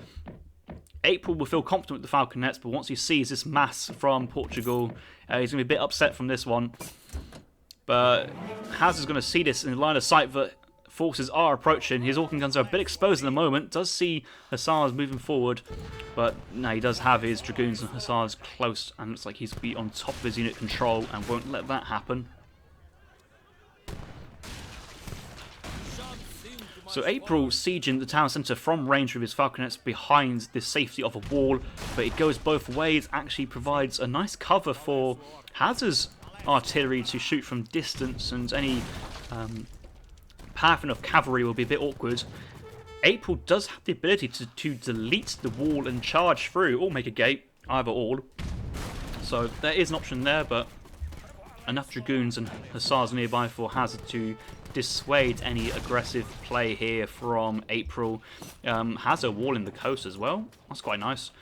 April will feel confident with the falconets, but once he sees this mass from Portugal, he's going to be a bit upset from this one. But Hazza's going to see this in line of sight that forces are approaching. His organ guns are a bit exposed at the moment. Does see hussars moving forward, but no, he does have his dragoons and hussars close, and looks like he's going to be on top of his unit control and won't let that happen. So April sieging the town centre from range with his falconets behind the safety of a wall, but it goes both ways. Actually provides a nice cover for Hazza's artillery to shoot from distance, and any pathing of cavalry will be a bit awkward. April does have the ability to delete the wall and charge through, or make a gate, either or. So there is an option there, but enough dragoons and hussars nearby for Hazza to dissuade any aggressive play here from April. Hazza walling the coast as well. That's quite nice.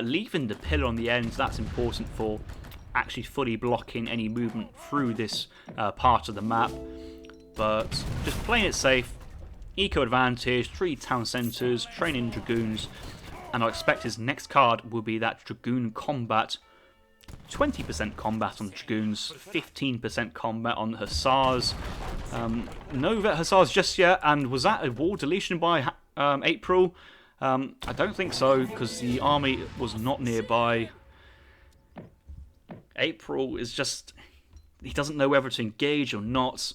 Leaving the pillar on the end, that's important for actually fully blocking any movement through this part of the map. But just playing it safe, eco advantage, 3 town centres, training dragoons, and I expect his next card will be that dragoon combat. 20% combat on the dragoons, 15% combat on the hussars. No vet hussars just yet, and was that a wall deletion by April? I don't think so, because the army was not nearby. April is just, he doesn't know whether to engage or not.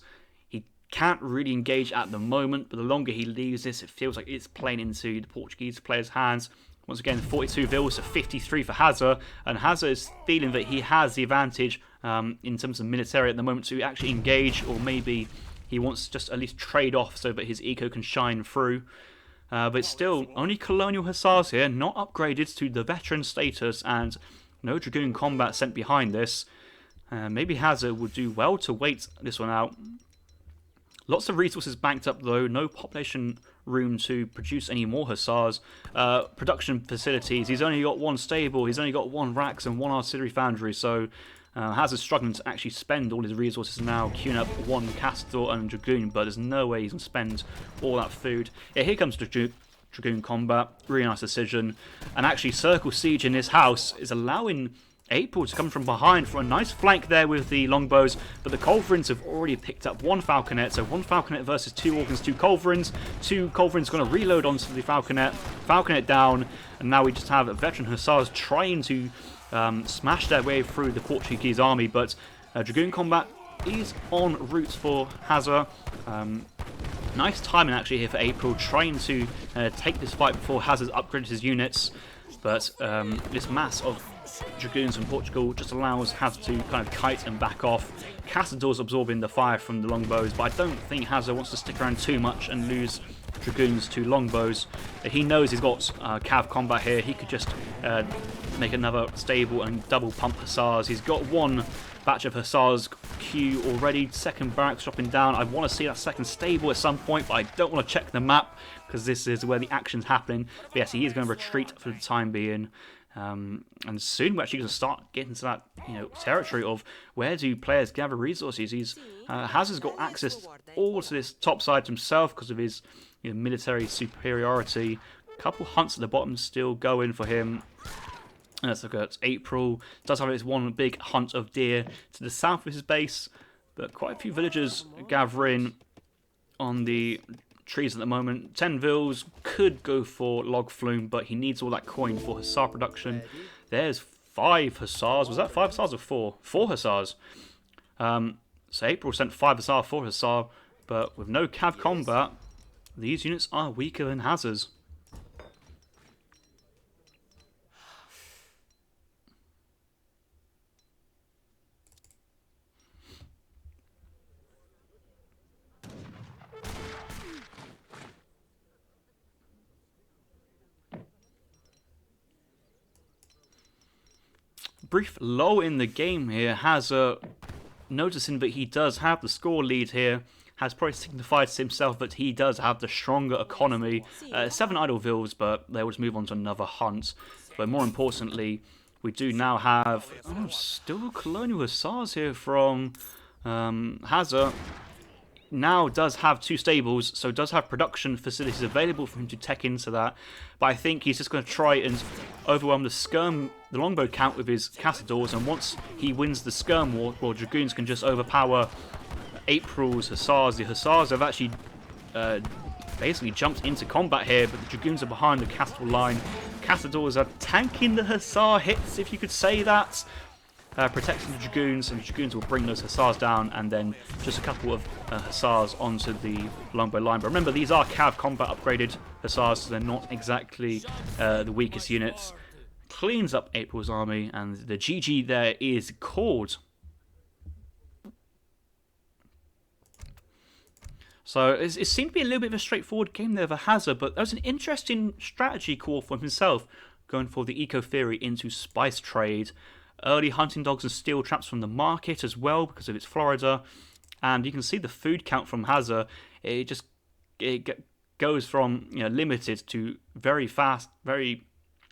He can't really engage at the moment, but the longer he leaves this, it feels like it's playing into the Portuguese player's hands. Once again, 42 vils to 53 for Hazza, and Hazza is feeling that he has the advantage in terms of military at the moment to actually engage, or maybe he wants to just at least trade off so that his eco can shine through. But still, only colonial hussars here, not upgraded to the veteran status, and no dragoon combat sent behind this. Maybe Hazza would do well to wait this one out. Lots of resources banked up though, no population room to produce any more hussars. Production facilities, he's only got 1 stable, he's only got 1 racks and 1 artillery foundry, so Hazza's struggling to actually spend all his resources now, queuing up 1 Castador and Dragoon, but there's no way he can spend all that food. Yeah, here comes Dragoon combat, really nice decision, and actually Circle Siege in this house is allowing April to come from behind for a nice flank there with the longbows, but the culverins have already picked up 1 falconet, so 1 falconet versus 2 organs, 2 culverins. 2 culverins going to reload onto the falconet down, and now we just have veteran hussars trying to smash their way through the Portuguese army, but Dragoon combat is en route for Hazza. Nice timing actually here for April, trying to take this fight before Hazza's upgraded his units, but this mass of dragoons from Portugal just allows Hazza to kind of kite and back off. Castador's absorbing the fire from the longbows, but I don't think Hazza wants to stick around too much and lose dragoons to longbows. He knows he's got cav combat here. He could just make another stable and double pump hussars. He's got 1 batch of Hussars queue already. Second barracks dropping down. I want to see that second stable at some point, but I don't want to check the map because this is where the action's happening. But yes, he is going to retreat for the time being. And soon we're actually going to start getting to that territory of where do players gather resources. Hazza's got access all to this top side himself because of his military superiority. A couple hunts at the bottom still going for him. Let's look at April. Does have his one big hunt of deer to the south of his base, but quite a few villagers gathering on the trees at the moment. 10 Vils could go for Log Flume, but he needs all that coin for Hussar production. There's 5 Hussars. Was that 5 Hussars or 4? 4 Hussars. So April sent 5 Hussar, 4 Hussar, but with no cav combat, these units are weaker than Hazza's. Brief lull in the game here. Hazza, noticing that he does have the score lead here, has probably signified to himself that he does have the stronger economy. 7 idle Vils, but they will just move on to another hunt. But more importantly, we do now have still colonial Hussars here from Hazza. Now does have 2 stables, so does have production facilities available for him to tech into that. But I think he's just going to try and overwhelm the longbow count with his Castadors, and once he wins the skirm war, well, Dragoons can just overpower April's Hussars. The Hussars have actually basically jumped into combat here, but the Dragoons are behind the Castador line. Castadors are tanking the Hussar hits, if you could say that. Protecting the Dragoons, and the Dragoons will bring those Hussars down, and then just a couple of Hussars onto the longbow line. But remember, these are cav combat upgraded Hussars, so they're not exactly the weakest units. Cleans up April's army, and the GG there is called. So it seemed to be a little bit of a straightforward game there for Hazza, but there was an interesting strategy call for himself, going for the eco theory into spice trade. Early hunting dogs and steel traps from the market as well because of its Florida, and you can see the food count from Hazza. It goes from limited to very fast,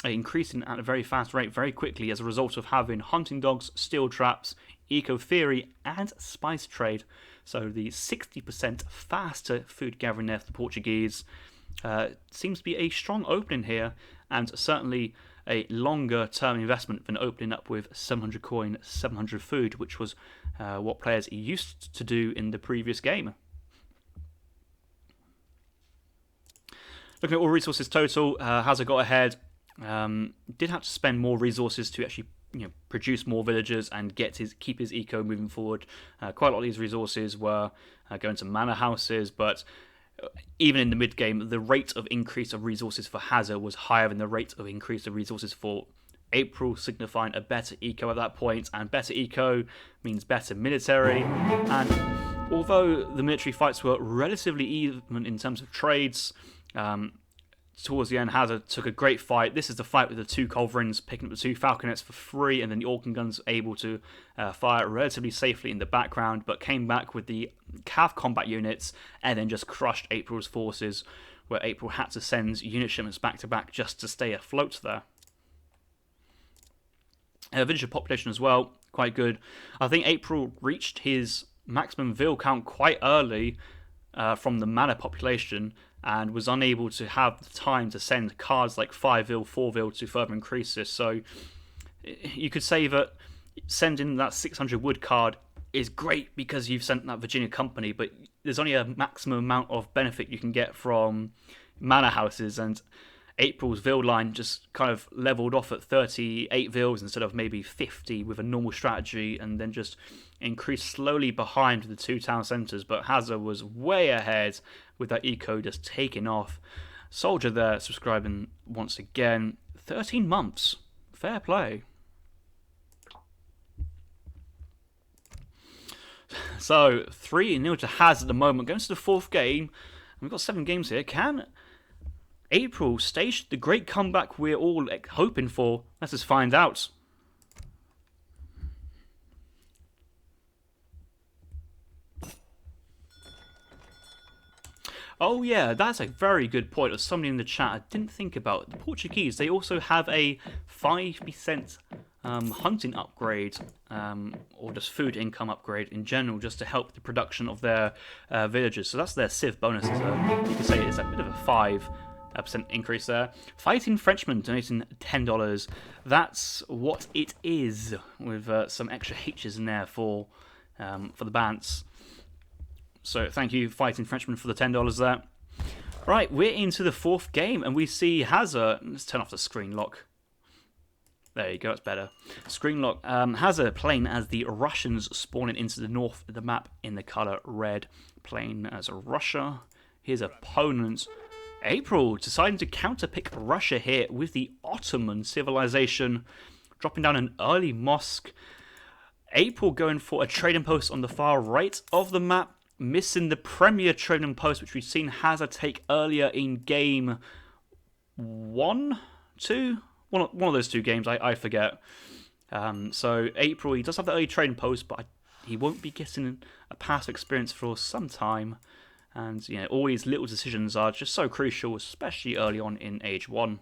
increasing at a very fast rate very quickly as a result of having hunting dogs, steel traps, eco theory, and spice trade. So the 60% faster food gathering there for the Portuguese seems to be a strong opening here, and certainly a longer term investment than opening up with 700 coin, 700 food, which was what players used to do in the previous game. Looking at all resources total, Hazza got ahead. Did have to spend more resources to actually produce more villagers and keep his eco moving forward. Quite a lot of these resources were going to manor houses, but even in the mid game, the rate of increase of resources for Hazza was higher than the rate of increase of resources for April, signifying a better eco at that point. And better eco means better military. And although the military fights were relatively even in terms of trades, towards the end, Hazza took a great fight. This is the fight with the 2 culverins, picking up the 2 falconets for free, and then the Orkan guns able to fire relatively safely in the background, but came back with the cav combat units and then just crushed April's forces, where April had to send unit shipments back to back just to stay afloat there. Villager population as well, quite good. I think April reached his maximum Vil count quite early from the manor population, and was unable to have the time to send cards like 5 Vil, 4 Vil to further increase this. So you could say that sending that 600 wood card is great because you've sent that Virginia company, but there's only a maximum amount of benefit you can get from manor houses, and April's Vil line just kind of leveled off at 38 Vils instead of maybe 50 with a normal strategy, and then just increased slowly behind the 2 town centres. But Hazza was way ahead with that eco just taking off. Soldier there subscribing once again. 13 months. Fair play. So 3-0 to Hazza at the moment. Going to the 4th game. We've got 7 games here. Can April stage the great comeback we're all hoping for? Let us find out. Oh yeah, that's a very good point of somebody in the chat I didn't think about. The Portuguese, they also have a 5% hunting upgrade, or just food income upgrade in general, just to help the production of their villages. So that's their civ bonus. You could say it's a bit of a 5% increase there. Fighting Frenchman donating $10. That's what it is, with some extra H's in there for the Bants. So thank you, Fighting Frenchman, for the $10 there. Right, we're into the 4th game, and we see Hazza. Let's turn off the screen lock. There you go, it's better. Screen lock. Hazza playing as the Russians, spawning into the north of the map in the colour red. Playing as Russia. His opponent, April, deciding to counterpick Russia here with the Ottoman civilization. Dropping down an early mosque. April going for a trading post on the far right of the map. Missing the premier trading post, which we've seen Hazza take earlier in game 1, 2? One of those 2 games, I forget. So April, he does have the early trading post, but he won't be getting a past experience for some time. And all these little decisions are just so crucial, especially early on in Age 1.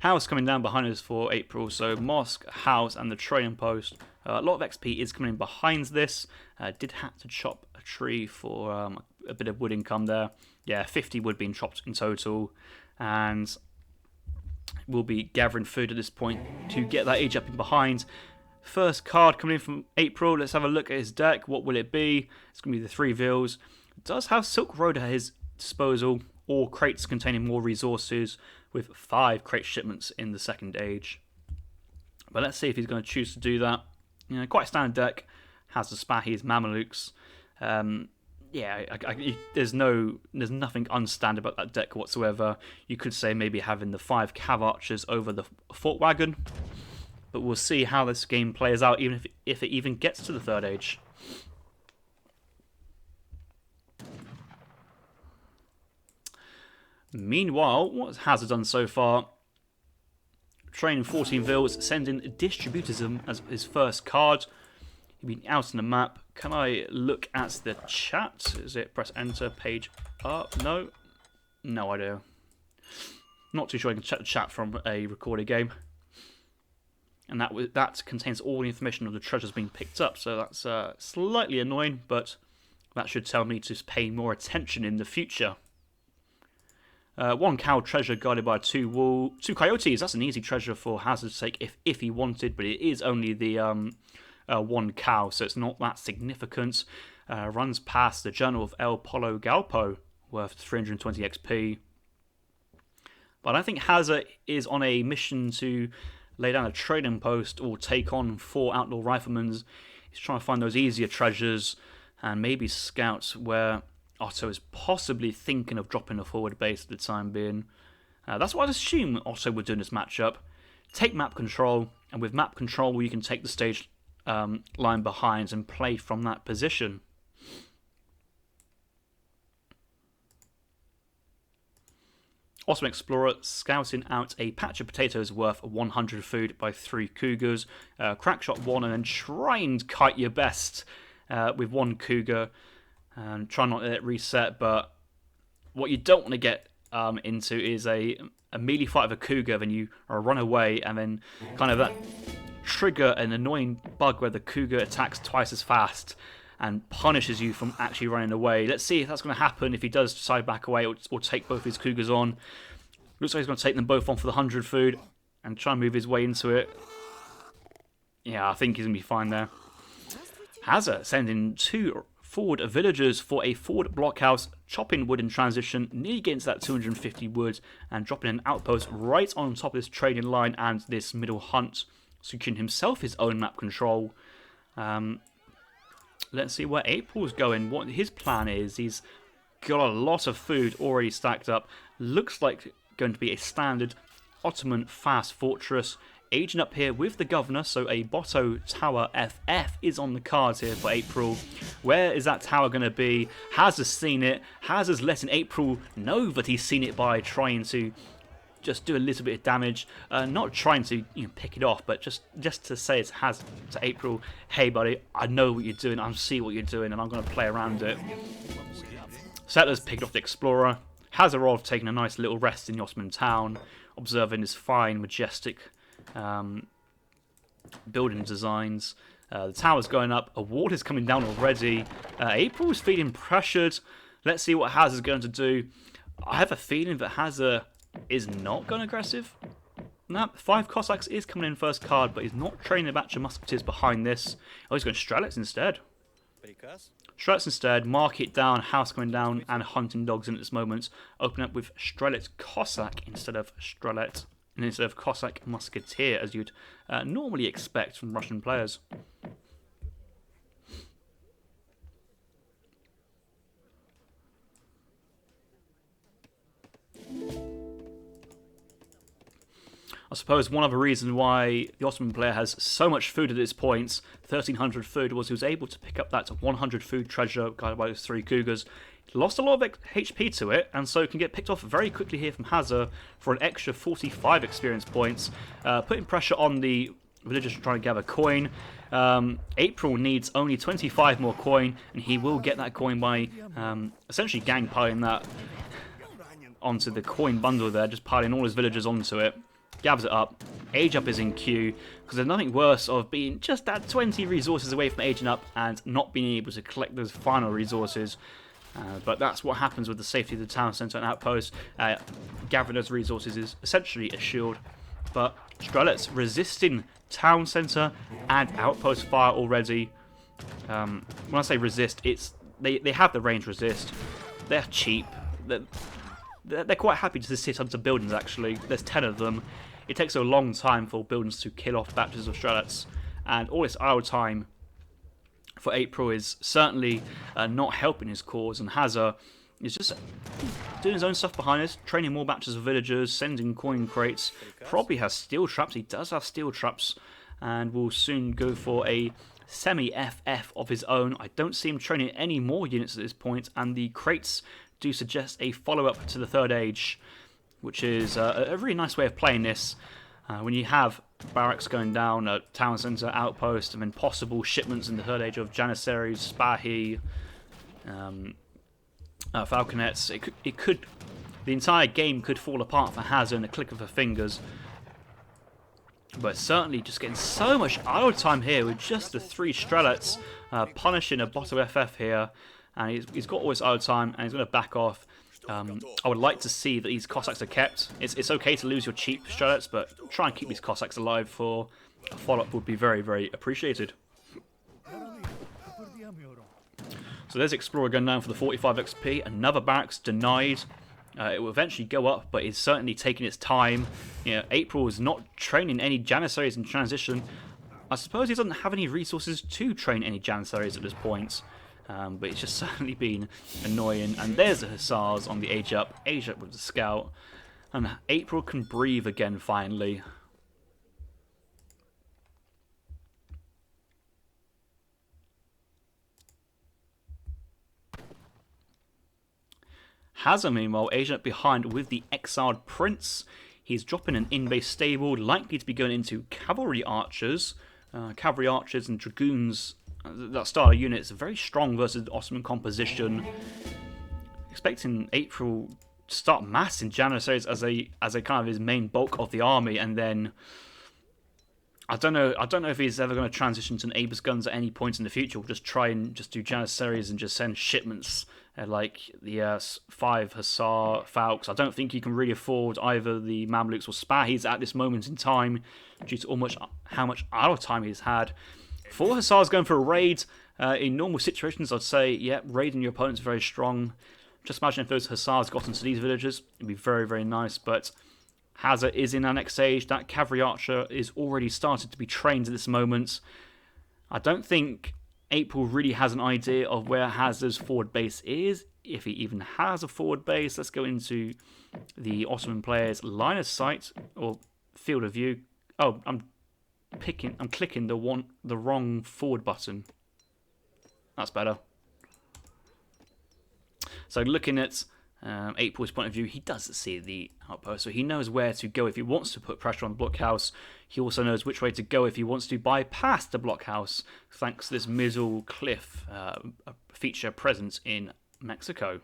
House coming down behind us for April, so mosque, house, and the trading post. A lot of XP is coming in behind this. Did have to chop a tree for a bit of wood income there. Yeah, 50 wood being chopped in total, and we'll be gathering food at this point to get that age up in behind. First card coming in from April. Let's have a look at his deck. What will it be? It's going to be the 3 vills. It does have Silk Road at his disposal, or crates containing more resources, with 5 crate shipments in the 2nd age. But let's see if he's going to choose to do that. Quite a standard deck. Has the Spahis, Mamelukes. There's nothing unstandard about that deck whatsoever. You could say maybe having the 5 Cav Archers over the Fort Wagon. But we'll see how this game plays out, even if it even gets to the 3rd age. Meanwhile, what has Hazza done so far? Training 14 vills, sending Distributism as his first card. He's been out on the map. Can I look at the chat? Is it press enter, page up? No. No idea. Not too sure I can check the chat from a recorded game. And that contains all the information of the treasures being picked up, so that's slightly annoying, but that should tell me to pay more attention in the future. 1 cow treasure guarded by 2 coyotes. That's an easy treasure for Hazza's sake if he wanted, but it is only the 1 cow, so it's not that significant. Runs past the Journal of El Polo Galpo, worth 320 XP. But I think Hazza is on a mission to lay down a trading post or take on 4 outlaw riflemen. He's trying to find those easier treasures and maybe scout where Otto is possibly thinking of dropping a forward base at the time being. That's what I'd assume Otto would do in this matchup. Take map control, and with map control you can take the stage line behind and play from that position. Ottoman Explorer scouting out a patch of potatoes worth 100 food by 3 cougars. Crackshot 1 and then try and kite your best with 1 cougar. And try not to let it reset, but what you don't want to get into is a melee fight with a cougar, then you run away, and then kind of that trigger an annoying bug where the cougar attacks twice as fast and punishes you from actually running away. Let's see if that's going to happen if he does decide back away or take both his cougars on. Looks like he's going to take them both on for the 100 food and try and move his way into it. Yeah, I think he's going to be fine there. Hazza sending 2 forward villagers for a forward blockhouse, chopping wood in transition, nearly getting to that 250 wood, and dropping an outpost right on top of this trading line and this middle hunt, securing himself his own map control. Let's see where April's going, what his plan is. He's got a lot of food already stacked up. Looks like going to be a standard Ottoman fast fortress. Aging up here with the governor, so a Botto Tower FF is on the cards here for April. Where is that tower going to be? Hazza's seen it. Hazza's letting April know that he's seen it by trying to just do a little bit of damage, not trying to pick it off, but just to say it has to April, hey buddy, I know what you're doing, I see what you're doing, and I'm going to play around it. Settlers picked off the Explorer. Hazza54321 taking a nice little rest in the Ottoman town, observing his fine, majestic building designs. The tower's going up, a ward is coming down already. April is feeling pressured. Let's see what Hazza's going to do. I have a feeling that Hazza is not going aggressive. No, 5 Cossacks is coming in first card, but he's not training a batch of musketeers behind this. Oh, he's going Strelets instead. Strelets instead, mark it down, house coming down, and hunting dogs in at this moment. Open up with Strelet Cossack instead of Strelet, and instead of Cossack Musketeer, as you'd normally expect from Russian players. I suppose one other reason why the Ottoman player has so much food at this point, 1300 food, was he was able to pick up that 100 food treasure guided by those 3 Cougars. He lost a lot of HP to it, and so can get picked off very quickly here from Hazza for an extra 45 experience points, putting pressure on the villagers trying to gather coin. April needs only 25 more coin, and he will get that coin by essentially gang piling that onto the coin bundle there, just piling all his villagers onto it. Gathers it up. Age up is in queue, because there's nothing worse of being just that 20 resources away from aging up and not being able to collect those final resources. But that's what happens with the safety of the town centre and outpost. Gathering those resources is essentially a shield. But Strelets resisting town centre and outpost fire already. When I say resist, it's they have the range resist. They're cheap. They're quite happy to sit under buildings, actually. There's 10 of them. It takes a long time for buildings to kill off batches of Strelets, and all this idle time for April is certainly not helping his cause, and Hazza is just doing his own stuff behind this, training more batches of villagers, sending coin crates, probably has steel traps, he does have steel traps, and will soon go for a semi-FF of his own. I don't see him training any more units at this point, and the crates do suggest a follow-up to the Third Age, which is a really nice way of playing this. When you have barracks going down, a town centre, outpost, and then possible shipments in the Third Age of Janissaries, Spahi, Falconets, the entire game could fall apart for Hazza in a click of her fingers. But certainly just getting so much idle time here with just the 3 Strelets, punishing a bottom FF here. And he's got all his idle time, and he's going to back off. I would like to see that these Cossacks are kept. It's okay to lose your cheap Strelets, but try and keep these Cossacks alive for a follow-up would be very, very appreciated. So there's Explorer going down for the 45 XP. Another barracks denied. It will eventually go up, but it's certainly taking its time. April is not training any Janissaries in transition. I suppose he doesn't have any resources to train any Janissaries at this point. But it's just certainly been annoying. And there's the Hussars on the age up with the scout. And April can breathe again finally. Hazza, meanwhile, aging up behind with the exiled prince. He's dropping an in-base stable, likely to be going into cavalry archers. Cavalry archers and dragoons. That style of unit is very strong versus the Ottoman composition. Expecting April to start massing Janissaries as a kind of his main bulk of the army, and then I don't know if he's ever going to transition to an Abus guns at any point in the future. We'll just try and just do Janissaries and just send shipments like the 5 Hussar Falks. I don't think he can really afford either the Mamluks or Spahis at this moment in time due to how much idle time he's had. 4 Hussars going for a raid. In normal situations, I'd say, yeah, raiding your opponent's very strong. Just imagine if those Hussars got into these villages. It'd be very, very nice. But Hazza is in our next age. That cavalry archer is already started to be trained at this moment. I don't think April really has an idea of where Hazza's forward base is, if he even has a forward base. Let's go into the Ottoman player's line of sight or field of view. Oh, I'm clicking the wrong forward button. That's better. So looking at April's point of view, he does see the outpost, so he knows where to go if he wants to put pressure on the blockhouse. He also knows which way to go if he wants to bypass the blockhouse, thanks to this middle cliff feature present in Mexico.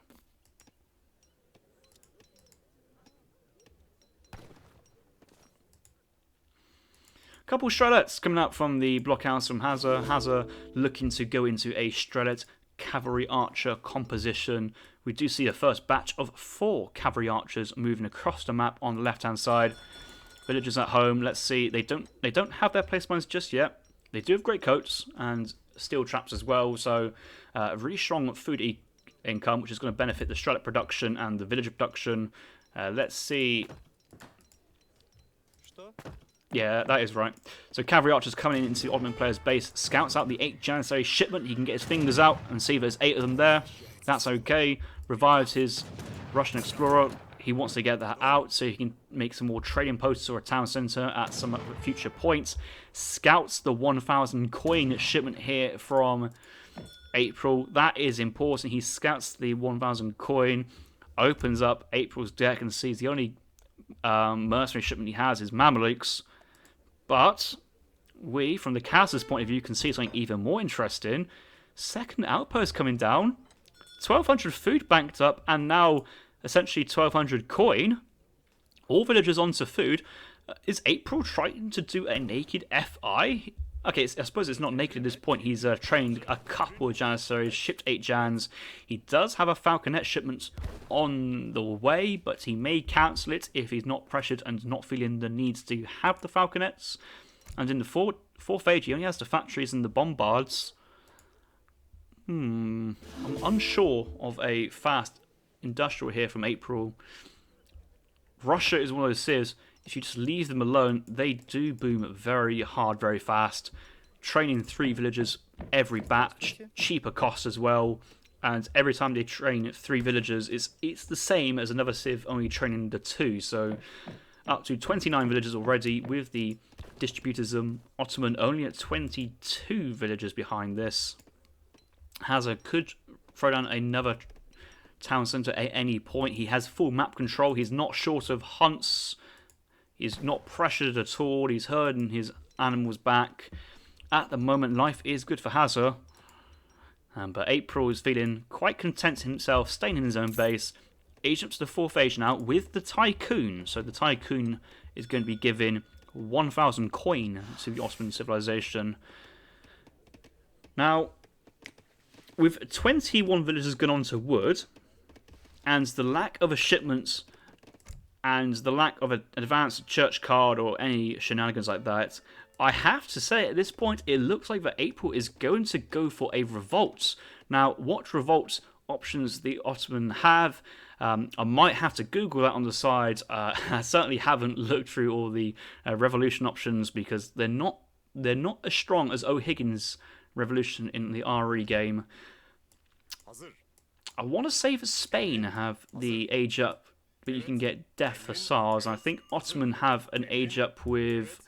Couple Strelets coming out from the blockhouse from Hazza. Hazza looking to go into a Strelet cavalry archer composition. We do see the first batch of 4 cavalry archers moving across the map on the left-hand side. Villagers at home. Let's see. They don't have their placements just yet. They do have great coats and steel traps as well. So a really strong food income, which is going to benefit the Strelet production and the villager production. Let's see. Yeah, that is right. So cavalry archers coming into the Ottoman player's base, scouts out the 8 Janissary shipment. He can get his fingers out and see there's 8 of them there. That's okay. Revives his Russian explorer. He wants to get that out so he can make some more trading posts or a town centre at some future points. Scouts the 1,000 coin shipment here from April. That is important. He scouts the 1,000 coin, opens up April's deck and sees the only mercenary shipment he has is Mamelukes. But we, from the caster's point of view, can see something even more interesting. Second outpost coming down. 1,200 food banked up, and now essentially 1,200 coin. All villagers onto food. Is April trying to do a naked FI? Okay, I suppose it's not naked at this point. He's trained a couple of Janissaries, shipped 8 Jans. He does have a Falconet shipment on the way, but he may cancel it if he's not pressured and not feeling the need to have the Falconets. And in the fourth age, he only has the factories and the bombards. I'm unsure of a fast industrial here from April. Russia is one of those cities. If you just leave them alone, they do boom very hard, very fast. Training 3 villagers every batch, cheaper cost as well. And every time they train 3 villagers, it's the same as another civ only training the 2. So up to 29 villagers already with the distributism. Ottoman only at 22 villagers behind this. Hazza could throw down another town centre at any point. He has full map control. He's not short of hunts. He's not pressured at all. He's herding his animals back. At the moment, life is good for Hazza. But April is feeling quite content himself, staying in his own base. He jumps to the 4th age now with the Tycoon. So the Tycoon is going to be giving 1,000 coin to the Ottoman civilization. Now, with 21 villagers gone on to wood, and the lack of a shipment and the lack of an advanced church card or any shenanigans like that, I have to say at this point it looks like that April is going to go for a revolt. Now, what revolt options the Ottoman have, I might have to Google that on the side. I certainly haven't looked through all the revolution options because they're not as strong as O'Higgins' revolution in the RE game. I want to say that Spain have the age up, but you can get death Hussars. I think Ottoman have an age up with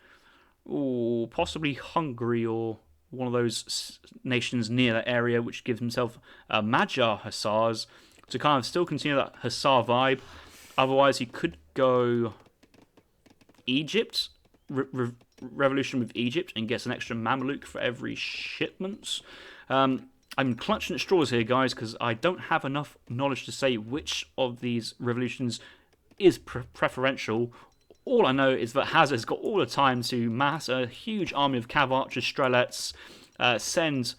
possibly Hungary or one of those nations near that area, which gives himself Magyar Hussars to kind of still continue that Hussar vibe. Otherwise, he could go Egypt, revolution with Egypt, and gets an extra Mameluke for every shipment. I'm clutching at straws here, guys, because I don't have enough knowledge to say which of these revolutions is preferential. All I know is that Hazza's got all the time to mass a huge army of Cav Archers, Strelets, send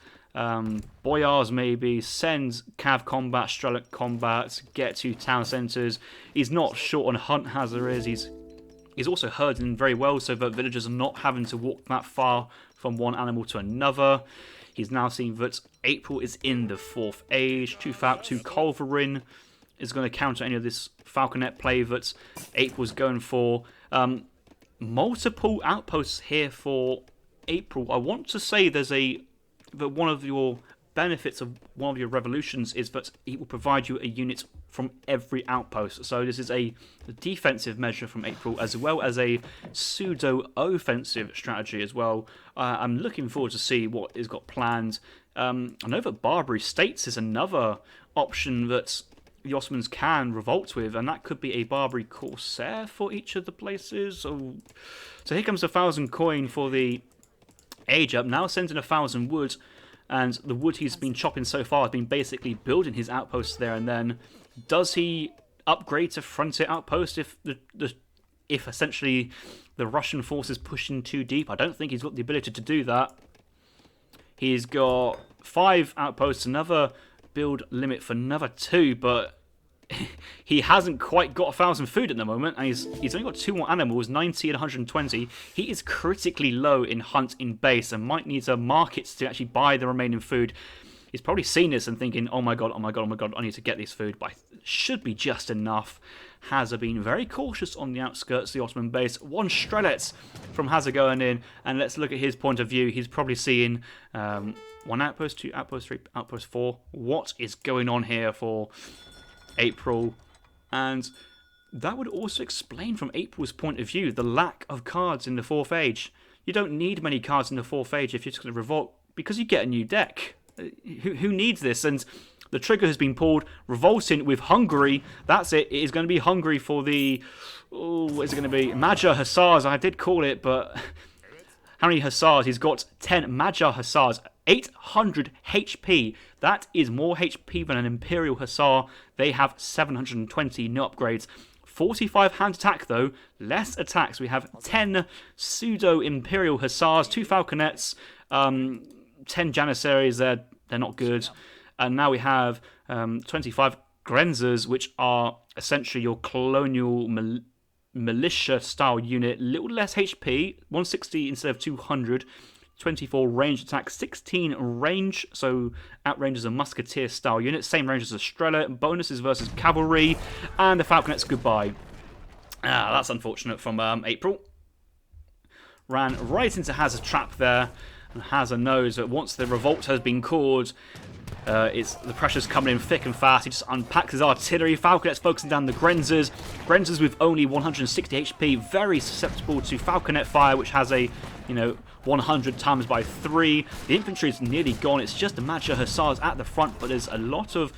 Boyars maybe, send Cav combat, Strelet combat, get to town centres. He's not short on hunt, Hazza is. He's also herding very well so that villagers are not having to walk that far from one animal to another. He's now seeing that April is in the 4th age. 2 Falk, 2 Culverin is going to counter any of this Falconet play that April's going for. Multiple outposts here for April. I want to say that one of your benefits of one of your revolutions is that it will provide you a unit from every outpost. So this is a defensive measure from April as well as a pseudo-offensive strategy as well. I'm looking forward to see what is got planned. I know that Barbary States is another option that the Ottomans can revolt with, and that could be a Barbary Corsair for each of the places. So here comes 1,000 coin for the age up. Now sends in 1,000 wood, and the wood he's been chopping so far has been basically building his outposts there. And then does he upgrade to frontier outpost if if essentially the Russian forces push in too deep? I don't think he's got the ability to do that. He's got 5 outposts, another build limit for another 2, but he hasn't quite got 1,000 food at the moment, and he's only got 2 more animals, 90 and 120. He is critically low in hunt in base and might need markets to actually buy the remaining food. He's probably seen this and thinking, oh my god, I need to get this food, but it should be just enough. Hazza being very cautious on the outskirts of the Ottoman base. 1 Strelets from Hazza going in, and let's look at his point of view. He's probably seeing 1 outpost, 2 outpost, 3 outpost, 4. What is going on here for April? And that would also explain from April's point of view the lack of cards in the 4th age. You don't need many cards in the 4th age if you're just going to revolt, because you get a new deck. Who needs this? And the trigger has been pulled. Revolting with Hungary. That's it. It is going to be Hungary for the... Oh, what is it going to be? Magyar Hussars. I did call it, but... How many Hussars? He's got 10 Magyar Hussars. 800 HP. That is more HP than an Imperial Hussar. They have 720, no upgrades. 45 hand attack though, less attacks. We have 10 pseudo-Imperial Hussars, 2 Falconets, 10 Janissaries, they're not good. And now we have 25 Grenzers, which are essentially your colonial militia-style unit. Little less HP, 160 instead of 200. 24 range attack, 16 range, so outranges a musketeer-style unit. Same range as a Strela. Bonuses versus cavalry. And the Falconets goodbye. That's unfortunate from April. Ran right into Hazza's trap there. And Hazza knows that once the revolt has been called, the pressure's coming in thick and fast. He just unpacks his artillery. Falconets focusing down the Grenzers. Grenzers with only 160 HP, very susceptible to Falconet fire, which has a, 100 times by 3. The infantry is nearly gone. It's just the Magyar Hussars at the front, but there's a lot of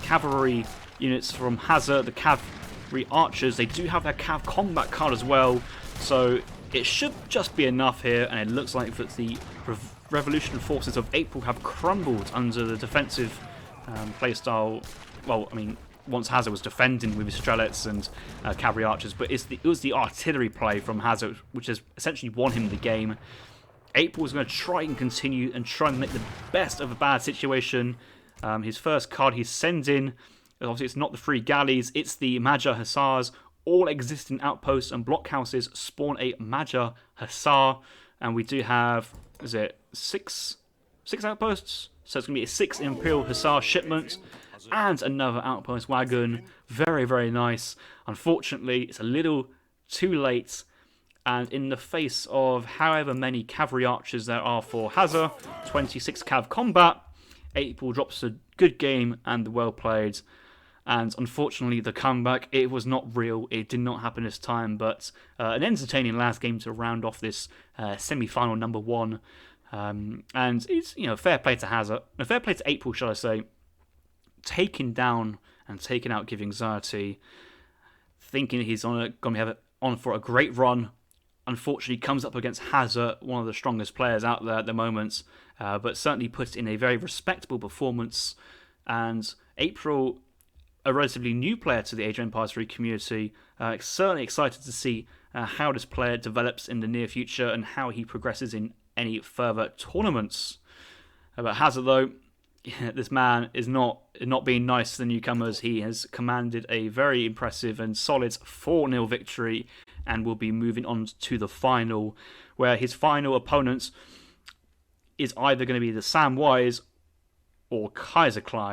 cavalry units from Hazza, the cavalry archers. They do have their cav combat card as well, so it should just be enough here, and it looks like that the revolution forces of April have crumbled under the defensive playstyle. Well, I mean, once Hazza was defending with his Strelets and cavalry archers, but it was the artillery play from Hazza which has essentially won him the game. April is going to try and continue and try and make the best of a bad situation. His first card he sends in, obviously it's not the 3 galleys, it's the Magyar Hussars. All existing outposts and blockhouses spawn a Magyar Hussar, and we do have, is it 6 outposts? So it's going to be a 6 Imperial Hussar shipment and another outpost wagon. Very, very nice. Unfortunately, it's a little too late, and in the face of however many cavalry archers there are for Hazza, 26 cav combat, April drops a good game and well played. And unfortunately, the comeback, it was not real. It did not happen this time, but an entertaining last game to round off this semi-final number 1. And it's, fair play to Hazza. Fair play to April, shall I say. Taking down and taking out Giving Anxiety. Thinking he's going to have it on for a great run. Unfortunately, comes up against Hazza, one of the strongest players out there at the moment. But certainly puts in a very respectable performance. And April, a relatively new player to the Age of Empires 3 community, certainly excited to see how this player develops in the near future and how he progresses in any further tournaments. But Hazza, though, this man is not being nice to the newcomers. He has commanded a very impressive and solid 4-0 victory and will be moving on to the final, where his final opponent is either going to be the Samwise or Kaiser Klein.